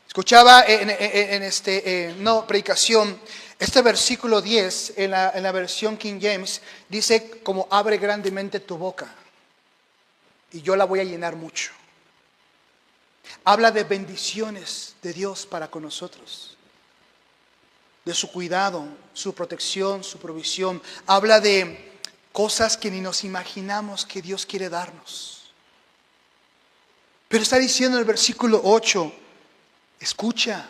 Escuchaba en predicación, este versículo 10 en la versión King James dice como abre grandemente tu boca y yo la voy a llenar mucho. Habla de bendiciones de Dios para con nosotros, de su cuidado, su protección, su provisión. Habla de cosas que ni nos imaginamos que Dios quiere darnos. Pero está diciendo en el versículo 8, escucha,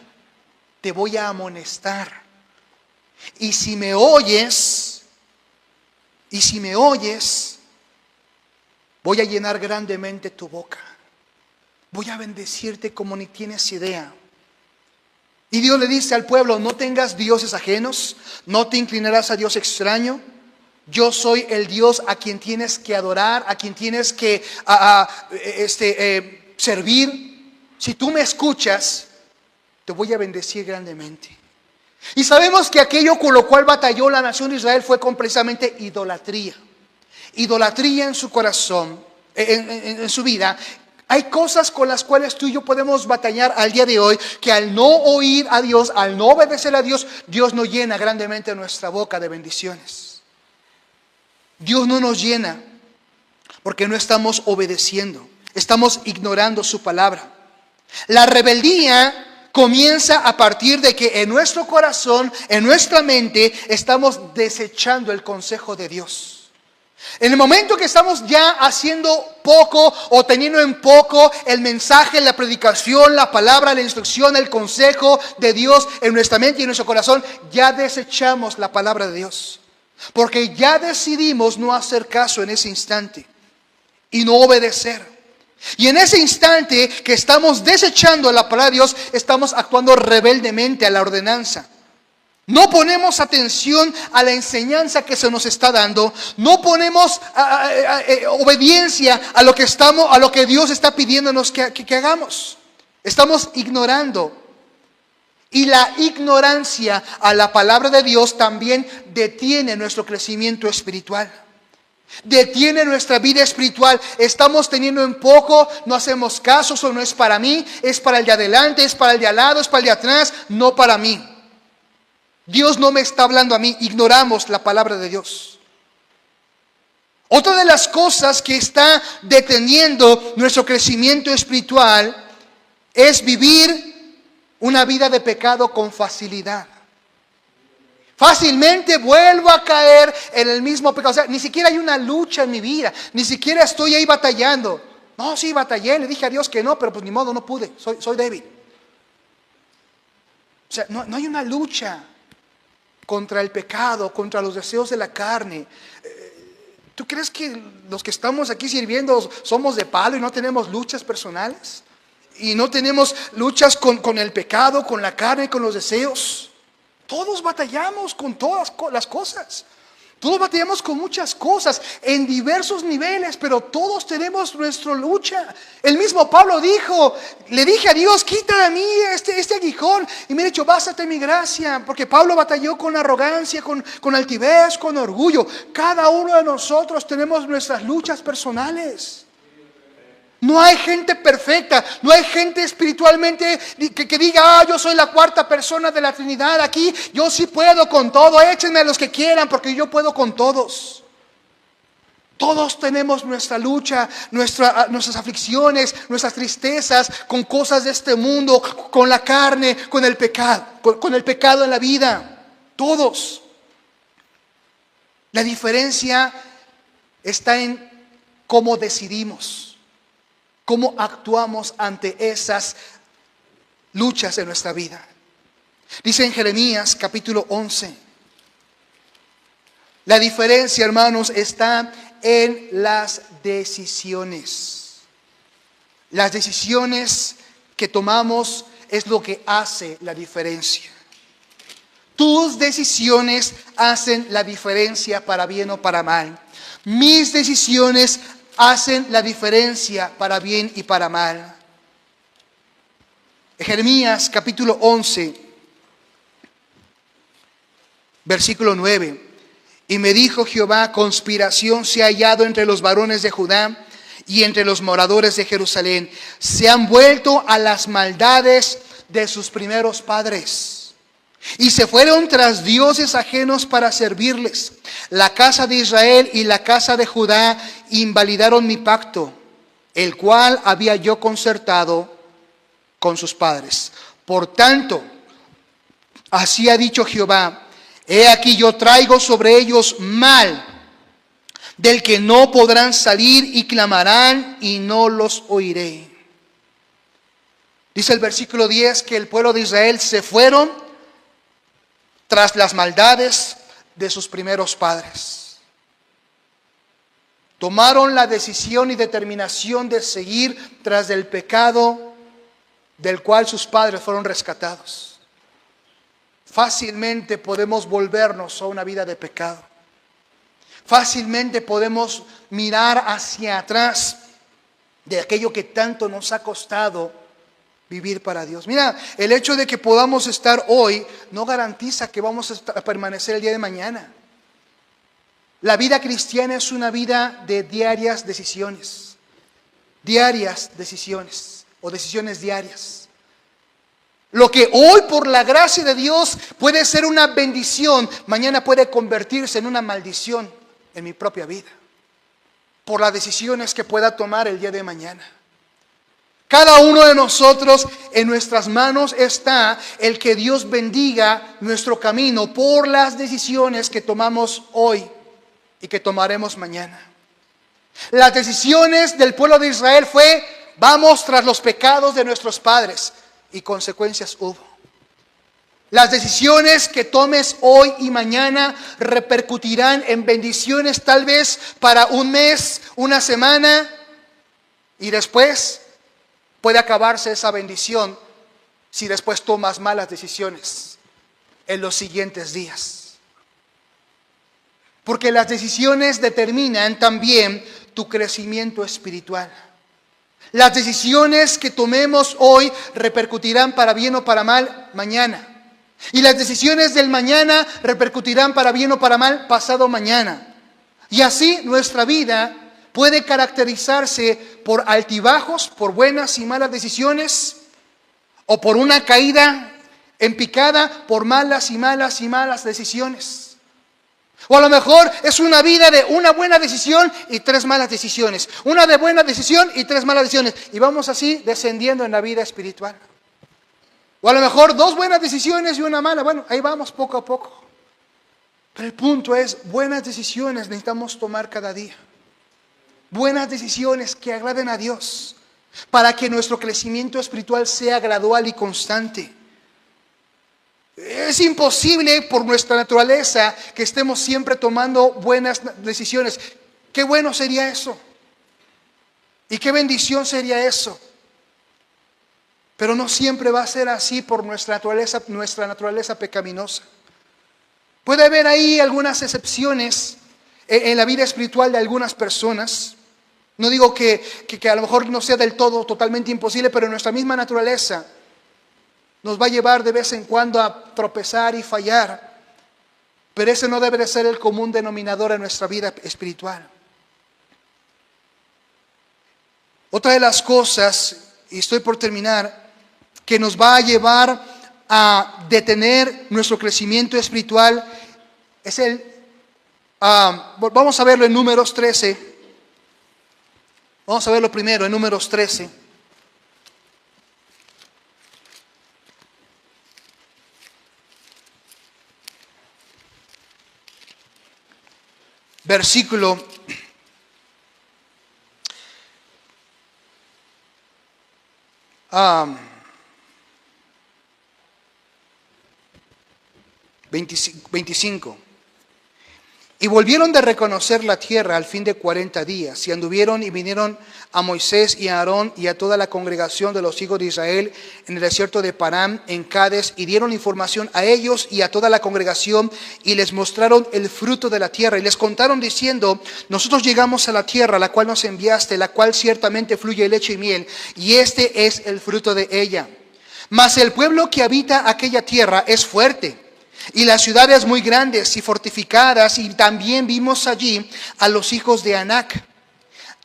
te voy a amonestar. Y si me oyes, voy a llenar grandemente tu boca. Voy a bendecirte como ni tienes idea. Y Dios le dice al pueblo, no tengas dioses ajenos, no te inclinarás a Dios extraño. Yo soy el Dios a quien tienes que adorar, a quien tienes que servir. Si tú me escuchas, te voy a bendecir grandemente. Y sabemos que aquello con lo cual batalló la nación de Israel fue precisamente idolatría. Idolatría en su corazón, en su vida. Hay cosas con las cuales tú y yo podemos batallar al día de hoy, que al no oír a Dios, al no obedecer a Dios, Dios no llena grandemente nuestra boca de bendiciones. Dios no nos llena porque no estamos obedeciendo, estamos ignorando su palabra. La rebeldía comienza a partir de que en nuestro corazón, en nuestra mente, estamos desechando el consejo de Dios. En el momento que estamos ya haciendo poco o teniendo en poco el mensaje, la predicación, la palabra, la instrucción, el consejo de Dios en nuestra mente y en nuestro corazón, ya desechamos la palabra de Dios. Porque ya decidimos no hacer caso en ese instante y no obedecer. Y en ese instante que estamos desechando la palabra de Dios, estamos actuando rebeldemente a la ordenanza. No ponemos atención a la enseñanza que se nos está dando. No ponemos obediencia a lo que Dios está pidiéndonos que hagamos. Estamos ignorando. Y la ignorancia a la palabra de Dios también detiene nuestro crecimiento espiritual. Detiene nuestra vida espiritual. Estamos teniendo en poco, no hacemos caso, eso no es para mí, es para el de adelante, es para el de al lado, es para el de atrás, no para mí. Dios no me está hablando a mí, ignoramos la palabra de Dios. Otra de las cosas que está deteniendo nuestro crecimiento espiritual es vivir una vida de pecado con facilidad. Fácilmente vuelvo a caer en el mismo pecado. O sea, ni siquiera hay una lucha en mi vida, ni siquiera estoy ahí batallando. No, sí batallé, le dije a Dios que no, pero pues ni modo, no pude, soy débil. O sea, no hay una lucha contra el pecado, contra los deseos de la carne. ¿Tú crees que los que estamos aquí sirviendo somos de palo y no tenemos luchas personales? ¿Y no tenemos luchas con el pecado, con la carne, con los deseos? Todos batallamos con todas las cosas. Todos batallamos con muchas cosas en diversos niveles, pero todos tenemos nuestra lucha. El mismo Pablo dijo, le dije a Dios, quita de mí este aguijón. Y me ha dicho, bástate mi gracia. Porque Pablo batalló con arrogancia, con altivez, con orgullo. Cada uno de nosotros tenemos nuestras luchas personales. No hay gente perfecta, no hay gente espiritualmente que diga, yo soy la cuarta persona de la Trinidad aquí, yo sí puedo con todo, échenme a los que quieran porque yo puedo con todos. Todos tenemos nuestra lucha, nuestras aflicciones, nuestras tristezas con cosas de este mundo, con la carne, con el pecado en la vida. Todos. La diferencia está en cómo decidimos. ¿Cómo actuamos ante esas luchas en nuestra vida? Dice en Jeremías capítulo 11. La diferencia, hermanos, está en las decisiones. Las decisiones que tomamos es lo que hace la diferencia. Tus decisiones hacen la diferencia para bien o para mal. Mis decisiones hacen la diferencia para bien y para mal. Jeremías capítulo 11, versículo 9. Y me dijo Jehová, conspiración se ha hallado entre los varones de Judá y entre los moradores de Jerusalén. Se han vuelto a las maldades de sus primeros padres y se fueron tras dioses ajenos para servirles. La casa de Israel y la casa de Judá invalidaron mi pacto, el cual había yo concertado con sus padres. Por tanto, así ha dicho Jehová, he aquí yo traigo sobre ellos mal, del que no podrán salir y clamarán y no los oiré. Dice el versículo 10 que el pueblo de Israel se fueron tras las maldades de sus primeros padres. Tomaron la decisión y determinación de seguir tras del pecado del cual sus padres fueron rescatados. Fácilmente podemos volvernos a una vida de pecado. Fácilmente podemos mirar hacia atrás de aquello que tanto nos ha costado vivir para Dios. Mira, el hecho de que podamos estar hoy no garantiza que vamos a permanecer el día de mañana. La vida cristiana es una vida de diarias decisiones. diarias decisiones o decisiones diarias. Lo que hoy por la gracia de Dios puede ser una bendición, mañana puede convertirse en una maldición en mi propia vida, por las decisiones que pueda tomar el día de mañana. Cada uno de nosotros, en nuestras manos está el que Dios bendiga nuestro camino por las decisiones que tomamos hoy y que tomaremos mañana. Las decisiones del pueblo de Israel fue: vamos tras los pecados de nuestros padres, y consecuencias hubo. Las decisiones que tomes hoy y mañana repercutirán en bendiciones, tal vez para un mes, una semana, y después puede acabarse esa bendición si después tomas malas decisiones en los siguientes días. Porque las decisiones determinan también tu crecimiento espiritual. Las decisiones que tomemos hoy repercutirán para bien o para mal mañana. Y las decisiones del mañana repercutirán para bien o para mal pasado mañana. Y así nuestra vida puede caracterizarse por altibajos, por buenas y malas decisiones, o por una caída en picada por malas y malas y malas decisiones. O a lo mejor es una vida de una buena decisión y 3 malas decisiones. Una de buena decisión y 3 malas decisiones. Y vamos así descendiendo en la vida espiritual. O a lo mejor 2 buenas decisiones y una mala. Bueno, ahí vamos poco a poco. Pero el punto es, buenas decisiones necesitamos tomar cada día. Buenas decisiones que agraden a Dios, para que nuestro crecimiento espiritual sea gradual y constante. Es imposible por nuestra naturaleza que estemos siempre tomando buenas decisiones. Qué bueno sería eso. Y qué bendición sería eso. Pero no siempre va a ser así por nuestra naturaleza pecaminosa. Puede haber ahí algunas excepciones en la vida espiritual de algunas personas. No digo que a lo mejor no sea del todo totalmente imposible, pero nuestra misma naturaleza nos va a llevar de vez en cuando a tropezar y fallar. Pero ese no debe de ser el común denominador en nuestra vida espiritual. Otra de las cosas, y estoy por terminar, que nos va a llevar a detener nuestro crecimiento espiritual es vamos a verlo en Números 13. Vamos a verlo primero en Números 13. Versículo 25. Y volvieron de reconocer la tierra al fin de 40 días, y anduvieron y vinieron a Moisés y a Aarón y a toda la congregación de los hijos de Israel en el desierto de Parán, en Cades, y dieron información a ellos y a toda la congregación, y les mostraron el fruto de la tierra, y les contaron diciendo: nosotros llegamos a la tierra a la cual nos enviaste, la cual ciertamente fluye leche y miel, y este es el fruto de ella. Mas el pueblo que habita aquella tierra es fuerte, y las ciudades muy grandes y fortificadas, y también vimos allí a los hijos de Anac.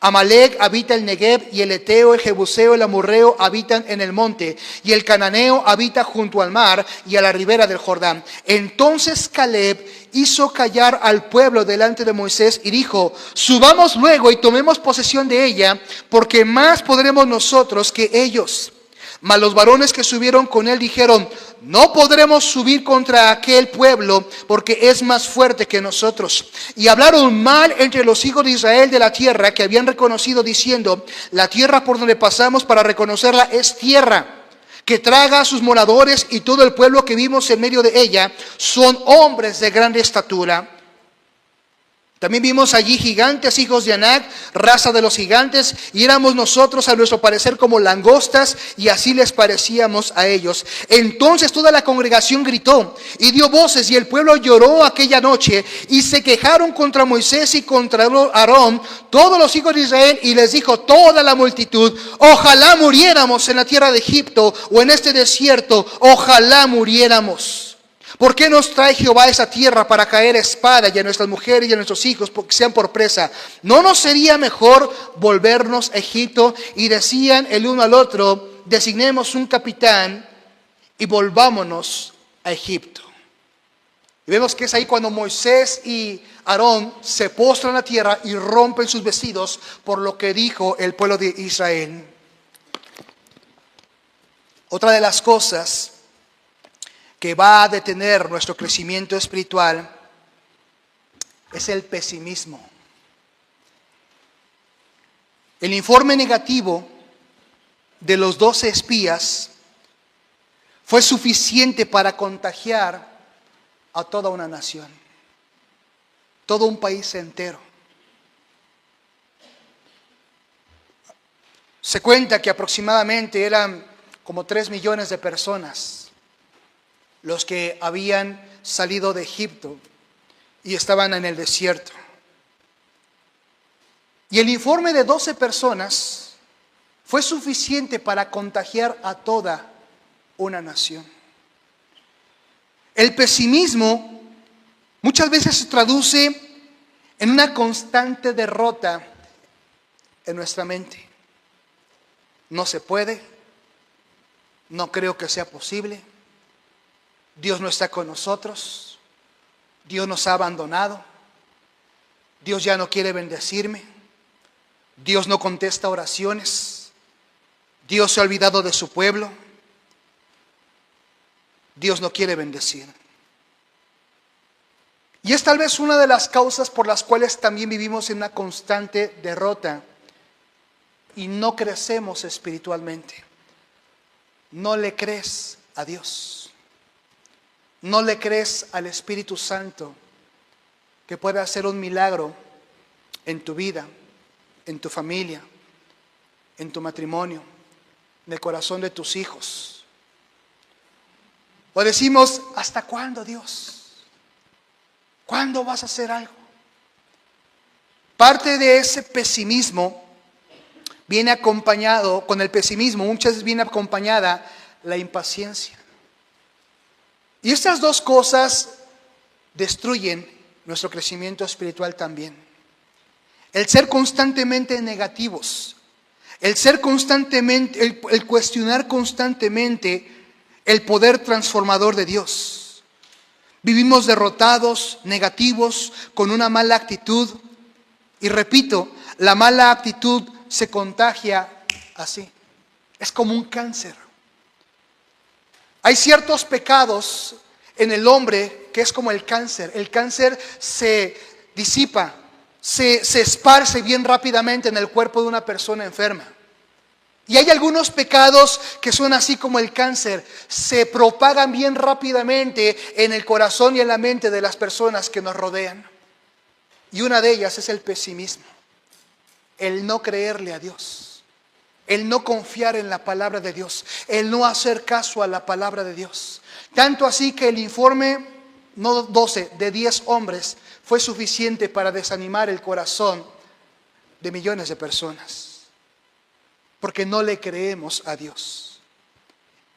Amalec habita el Negev, y el Eteo, el Jebuseo, el Amorreo habitan en el monte, y el Cananeo habita junto al mar y a la ribera del Jordán. Entonces Caleb hizo callar al pueblo delante de Moisés y dijo: subamos luego y tomemos posesión de ella, porque más podremos nosotros que ellos. Mas los varones que subieron con él dijeron: no podremos subir contra aquel pueblo, porque es más fuerte que nosotros. Y hablaron mal entre los hijos de Israel de la tierra que habían reconocido, diciendo: la tierra por donde pasamos para reconocerla es tierra que traga a sus moradores, y todo el pueblo que vimos en medio de ella son hombres de grande estatura. También vimos allí gigantes, hijos de Anac, raza de los gigantes, y éramos nosotros a nuestro parecer como langostas, y así les parecíamos a ellos. Entonces toda la congregación gritó y dio voces, y el pueblo lloró aquella noche, y se quejaron contra Moisés y contra Aarón todos los hijos de Israel, y les dijo toda la multitud: ojalá muriéramos en la tierra de Egipto o en este desierto, ojalá muriéramos. ¿Por qué nos trae Jehová a esa tierra para caer a espada y a nuestras mujeres y a nuestros hijos porque sean por presa? ¿No nos sería mejor volvernos a Egipto? Y decían el uno al otro, designemos un capitán y volvámonos a Egipto. Y vemos que es ahí cuando Moisés y Aarón se postran a la tierra y rompen sus vestidos por lo que dijo el pueblo de Israel. Otra de las cosas que va a detener nuestro crecimiento espiritual es el pesimismo. El informe negativo de los 12 espías fue suficiente para contagiar a toda una nación, todo un país entero. Se cuenta que aproximadamente eran como 3 millones de personas los que habían salido de Egipto y estaban en el desierto. Y el informe de 12 personas fue suficiente para contagiar a toda una nación. El pesimismo muchas veces se traduce en una constante derrota en nuestra mente. No se puede, no creo que sea posible. Dios no está con nosotros, Dios nos ha abandonado, Dios ya no quiere bendecirme, Dios no contesta oraciones, Dios se ha olvidado de su pueblo, Dios no quiere bendecir. Y es tal vez una de las causas por las cuales también vivimos en una constante derrota y no crecemos espiritualmente. No le crees a Dios. No le crees al Espíritu Santo que puede hacer un milagro en tu vida, en tu familia, en tu matrimonio, en el corazón de tus hijos. O decimos, ¿hasta cuándo, Dios? ¿Cuándo vas a hacer algo? Parte de ese pesimismo viene acompañado, con el pesimismo muchas veces viene acompañada la impaciencia. Y estas dos cosas destruyen nuestro crecimiento espiritual también. El ser constantemente negativos, el ser constantemente, el cuestionar constantemente el poder transformador de Dios. Vivimos derrotados, negativos, con una mala actitud. Y repito, la mala actitud se contagia así. Es como un cáncer. Hay ciertos pecados en el hombre que es como el cáncer. El cáncer se disipa, se esparce bien rápidamente en el cuerpo de una persona enferma. Y hay algunos pecados que son así como el cáncer, se propagan bien rápidamente en el corazón y en la mente de las personas que nos rodean. Y una de ellas es el pesimismo, el no creerle a Dios. El no confiar en la palabra de Dios, el no hacer caso a la palabra de Dios. Tanto así que el informe, no 12, de 10 hombres, fue suficiente para desanimar el corazón de millones de personas. Porque no le creemos a Dios.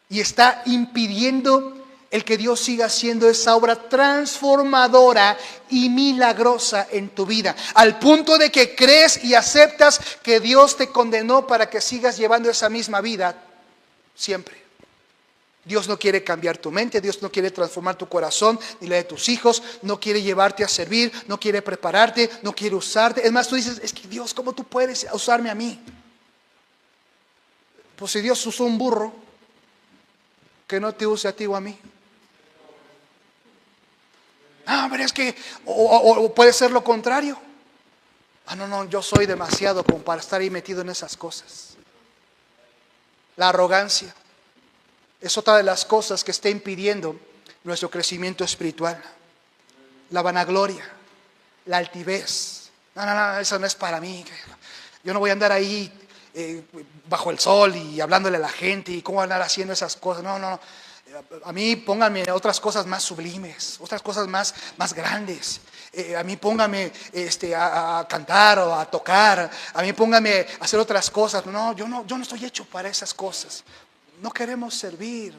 Y está impidiendo el que Dios siga haciendo esa obra transformadora y milagrosa en tu vida, al punto de que crees y aceptas que Dios te condenó para que sigas llevando esa misma vida siempre. Dios no quiere cambiar tu mente, Dios no quiere transformar tu corazón ni la de tus hijos, no quiere llevarte a servir, no quiere prepararte, no quiere usarte. Es más, tú dices, es que Dios, ¿cómo tú puedes usarme a mí? Pues si Dios usó un burro, que no te use a ti o a mí. Ah, pero es que, o puede ser lo contrario. Ah, no, yo soy demasiado como para estar ahí metido en esas cosas. La arrogancia es otra de las cosas que está impidiendo nuestro crecimiento espiritual. La vanagloria, la altivez. No, eso no es para mí. Yo no voy a andar ahí bajo el sol y hablándole a la gente y cómo andar haciendo esas cosas. No. A mí pónganme otras cosas más sublimes, otras cosas más grandes. A mí póngame a cantar o a tocar. A mí póngame a hacer otras cosas. No, yo no estoy hecho para esas cosas. No queremos servir.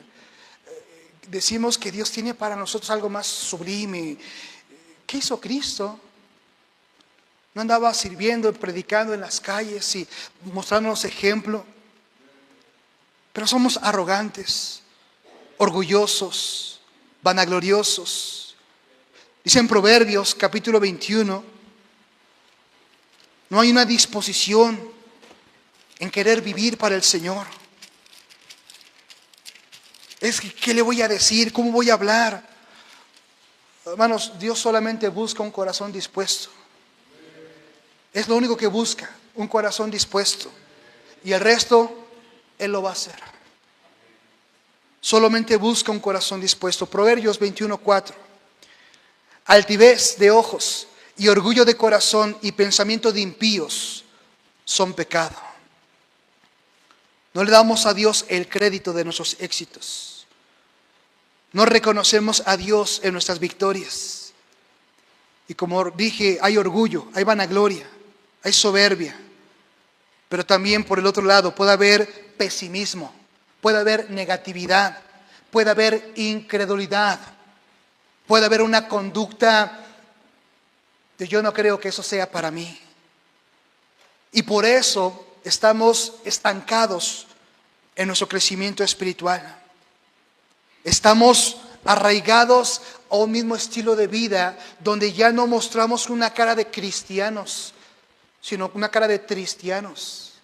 decimos que Dios tiene para nosotros algo más sublime. ¿Qué hizo Cristo? No andaba sirviendo, predicando en las calles y mostrándonos ejemplo. Pero somos arrogantes, orgullosos, vanagloriosos. Dice en Proverbios capítulo 21, no hay una disposición en querer vivir para el Señor. Es que, ¿qué le voy a decir? ¿Cómo voy a hablar? Hermanos, Dios solamente busca un corazón dispuesto. Es lo único que busca, un corazón dispuesto. Y el resto, Él lo va a hacer. Solamente busca un corazón dispuesto. Proverbios 21:4. Altivez de ojos y orgullo de corazón y pensamiento de impíos son pecado. No le damos a Dios el crédito de nuestros éxitos. No reconocemos a Dios en nuestras victorias. Y como dije, hay orgullo, hay vanagloria, hay soberbia. Pero también por el otro lado puede haber pesimismo, puede haber negatividad, puede haber incredulidad, puede haber una conducta de yo no creo que eso sea para mí. Y por eso estamos estancados en nuestro crecimiento espiritual. Estamos arraigados a un mismo estilo de vida donde ya no mostramos una cara de cristianos, sino una cara de tristianos.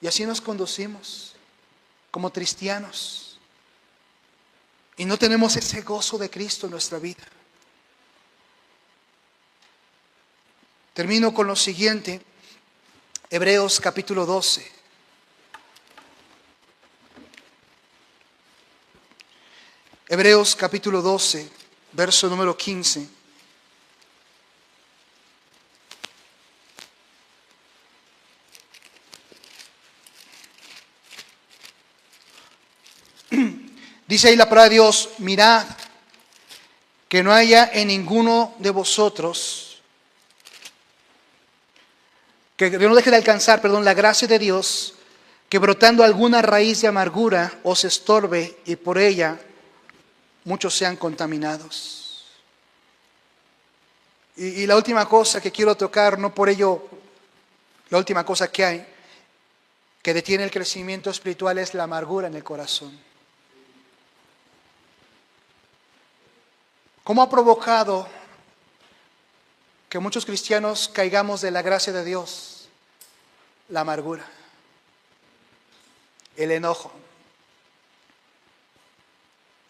Y así nos conducimos, como cristianos. Y no tenemos ese gozo de Cristo en nuestra vida. Termino con lo siguiente. Hebreos capítulo 12. Hebreos capítulo 12, verso número 15. Dice ahí la palabra de Dios: mirad que no haya en ninguno de vosotros, que no deje de alcanzar, la gracia de Dios, que brotando alguna raíz de amargura os estorbe y por ella muchos sean contaminados. Y la última cosa que quiero tocar, no por ello, la última cosa que hay, que detiene el crecimiento espiritual, es la amargura en el corazón. ¿Cómo ha provocado que muchos cristianos caigamos de la gracia de Dios? La amargura, el enojo,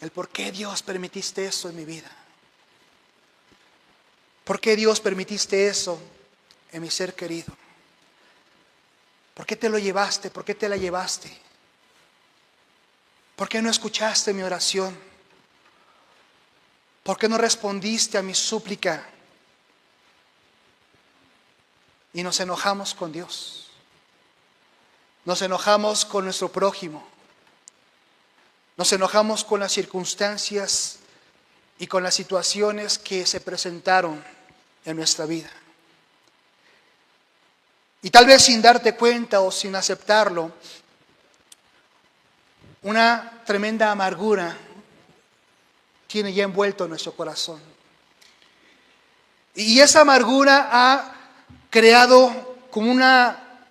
el por qué Dios permitiste eso en mi vida. ¿Por qué Dios permitiste eso en mi ser querido? ¿Por qué te lo llevaste? ¿Por qué te la llevaste? ¿Por qué no escuchaste mi oración? ¿Por qué no respondiste a mi súplica? Y nos enojamos con Dios. Nos enojamos con nuestro prójimo. Nos enojamos con las circunstancias y con las situaciones que se presentaron en nuestra vida. Y tal vez sin darte cuenta o sin aceptarlo, una tremenda amargura tiene ya envuelto nuestro corazón. Y esa amargura ha creado como una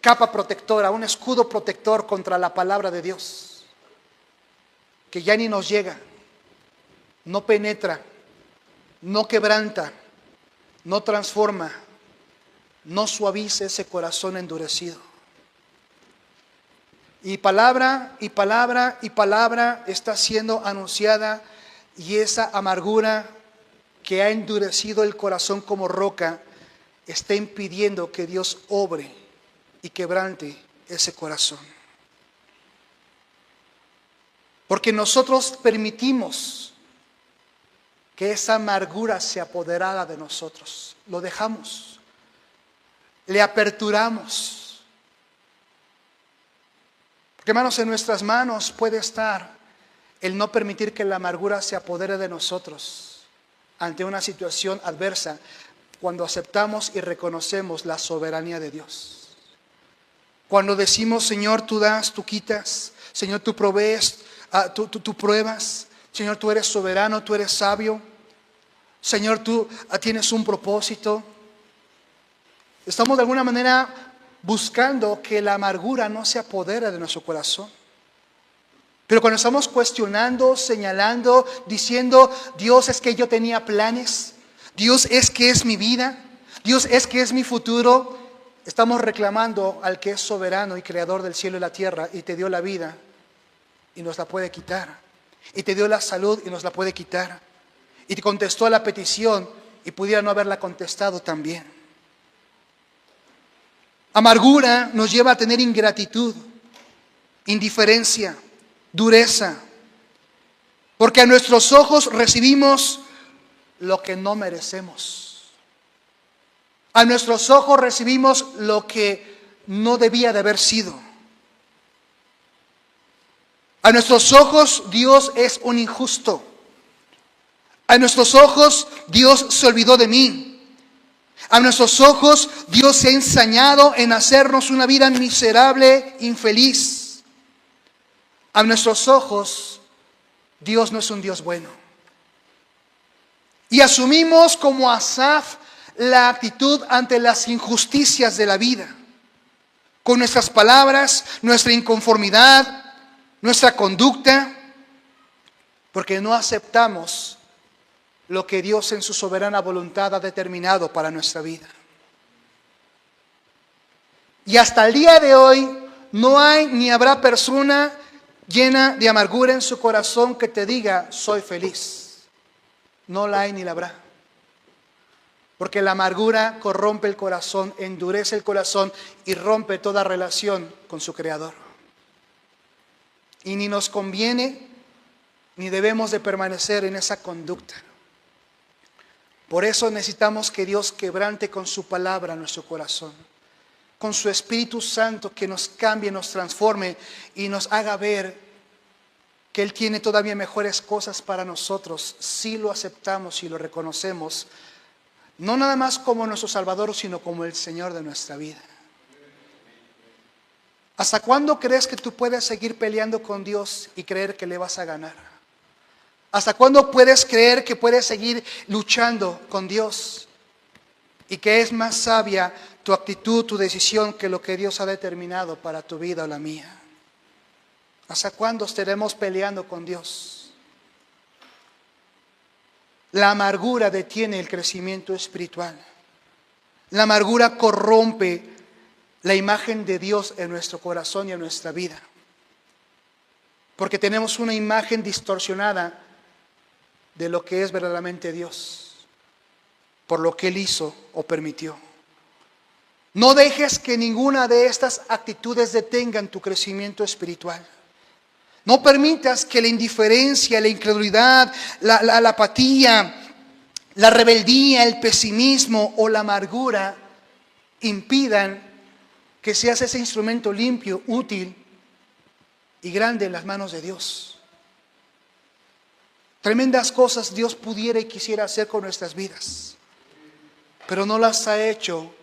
capa protectora, un escudo protector contra la palabra de Dios, que ya ni nos llega, no penetra, no quebranta, no transforma, no suaviza ese corazón endurecido. Y palabra y palabra y palabra está siendo anunciada, y esa amargura que ha endurecido el corazón como roca está impidiendo que Dios obre y quebrante ese corazón. Porque nosotros permitimos que esa amargura se apoderara de nosotros. Lo dejamos, le aperturamos. Porque, hermanos, en nuestras manos puede estar el no permitir que la amargura se apodere de nosotros ante una situación adversa, cuando aceptamos y reconocemos la soberanía de Dios. Cuando decimos: Señor, tú das, tú quitas, Señor, tú provees, tú pruebas. Señor, tú eres soberano, tú eres sabio. Señor, tú tienes un propósito. Estamos de alguna manera buscando que la amargura no se apodere de nuestro corazón. Pero cuando estamos cuestionando, señalando, diciendo, Dios, es que yo tenía planes, Dios, es que es mi vida, Dios, es que es mi futuro, estamos reclamando al que es soberano y creador del cielo y la tierra y te dio la vida y nos la puede quitar. Y te dio la salud y nos la puede quitar. Y te contestó a la petición y pudiera no haberla contestado también. Amargura nos lleva a tener ingratitud, indiferencia, dureza. Porque a nuestros ojos recibimos lo que no merecemos. A nuestros ojos recibimos lo que no debía de haber sido. A nuestros ojos Dios es un injusto. A nuestros ojos Dios se olvidó de mí. A nuestros ojos Dios se ha ensañado en hacernos una vida miserable, infeliz. A nuestros ojos Dios no es un Dios bueno. Y asumimos como Asaf la actitud ante las injusticias de la vida. Con nuestras palabras, nuestra inconformidad, nuestra conducta, porque no aceptamos lo que Dios en su soberana voluntad ha determinado para nuestra vida. Y hasta el día de hoy no hay ni habrá persona llena de amargura en su corazón que te diga, soy feliz. No la hay ni la habrá. Porque la amargura corrompe el corazón, endurece el corazón y rompe toda relación con su Creador. Y ni nos conviene, ni debemos de permanecer en esa conducta. Por eso necesitamos que Dios quebrante con su palabra nuestro corazón, con su Espíritu Santo que nos cambie, nos transforme y nos haga ver que Él tiene todavía mejores cosas para nosotros si lo aceptamos y lo reconocemos, no nada más como nuestro Salvador, sino como el Señor de nuestra vida. ¿Hasta cuándo crees que tú puedes seguir peleando con Dios y creer que le vas a ganar? ¿Hasta cuándo puedes creer que puedes seguir luchando con Dios? Y que es más sabia tu actitud, tu decisión que lo que Dios ha determinado para tu vida o la mía. ¿Hasta cuándo estaremos peleando con Dios? La amargura detiene el crecimiento espiritual. La amargura corrompe la imagen de Dios en nuestro corazón y en nuestra vida. Porque tenemos una imagen distorsionada de lo que es verdaderamente Dios, por lo que Él hizo o permitió. No dejes que ninguna de estas actitudes detengan tu crecimiento espiritual. No permitas que la indiferencia, la incredulidad, la apatía, la rebeldía, el pesimismo o la amargura impidan que seas ese instrumento limpio, útil y grande en las manos de Dios. Tremendas cosas Dios pudiera y quisiera hacer con nuestras vidas, pero no las ha hecho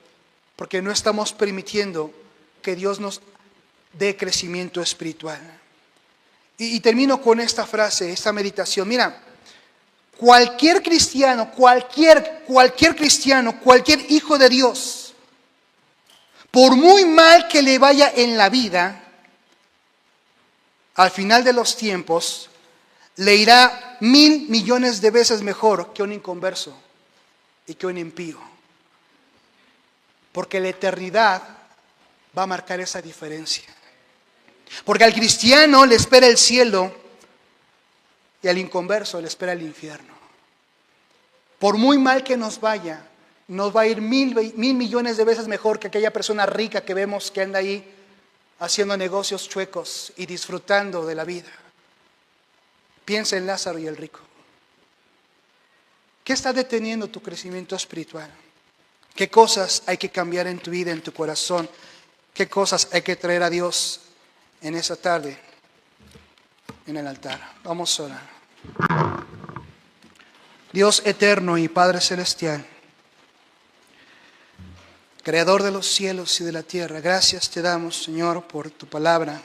porque no estamos permitiendo que Dios nos dé crecimiento espiritual. Y termino con esta frase, esta meditación. Mira, cualquier cristiano, cualquier cristiano, cualquier hijo de Dios, por muy mal que le vaya en la vida, al final de los tiempos, le irá 1,000 millones de veces mejor que un inconverso y que un impío. Porque la eternidad va a marcar esa diferencia. Porque al cristiano le espera el cielo y al inconverso le espera el infierno. Por muy mal que nos vaya, nos va a ir 1,000 millones de veces mejor que aquella persona rica que vemos que anda ahí haciendo negocios chuecos y disfrutando de la vida. Piensa en Lázaro y el rico. ¿Qué está deteniendo tu crecimiento espiritual? ¿Qué cosas hay que cambiar en tu vida, en tu corazón? ¿Qué cosas hay que traer a Dios en esa tarde en el altar? Vamos a orar. Dios eterno y Padre celestial, Creador de los cielos y de la tierra, gracias te damos, Señor, por tu palabra,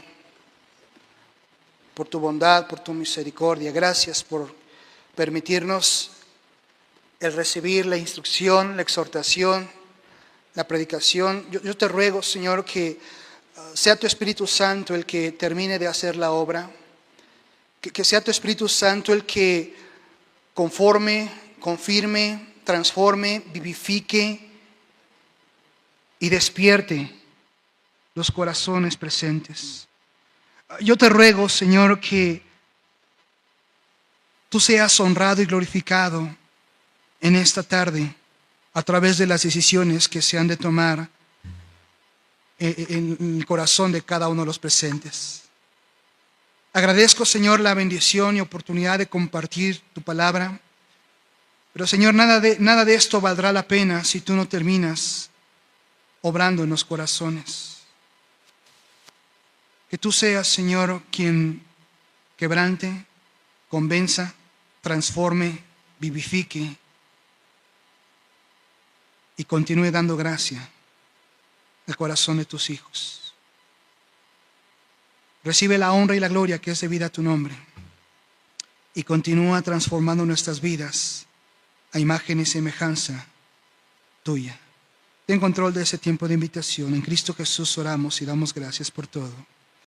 por tu bondad, por tu misericordia. Gracias por permitirnos el recibir la instrucción, la exhortación, la predicación. Yo te ruego, Señor, que sea tu Espíritu Santo el que termine de hacer la obra, que sea tu Espíritu Santo el que conforme, confirme, transforme, vivifique y despierte los corazones presentes. Yo te ruego, Señor, que tú seas honrado y glorificado en esta tarde a través de las decisiones que se han de tomar en el corazón de cada uno de los presentes. Agradezco, Señor, la bendición y oportunidad de compartir tu palabra, pero, Señor, nada de esto valdrá la pena si tú no terminas obrando en los corazones. Que tú seas, Señor, quien quebrante, convenza, transforme, vivifique y continúe dando gracia al corazón de tus hijos. Recibe la honra y la gloria que es debida a tu nombre y continúa transformando nuestras vidas a imagen y semejanza tuya. Ten control de ese tiempo de invitación. En Cristo Jesús oramos y damos gracias por todo.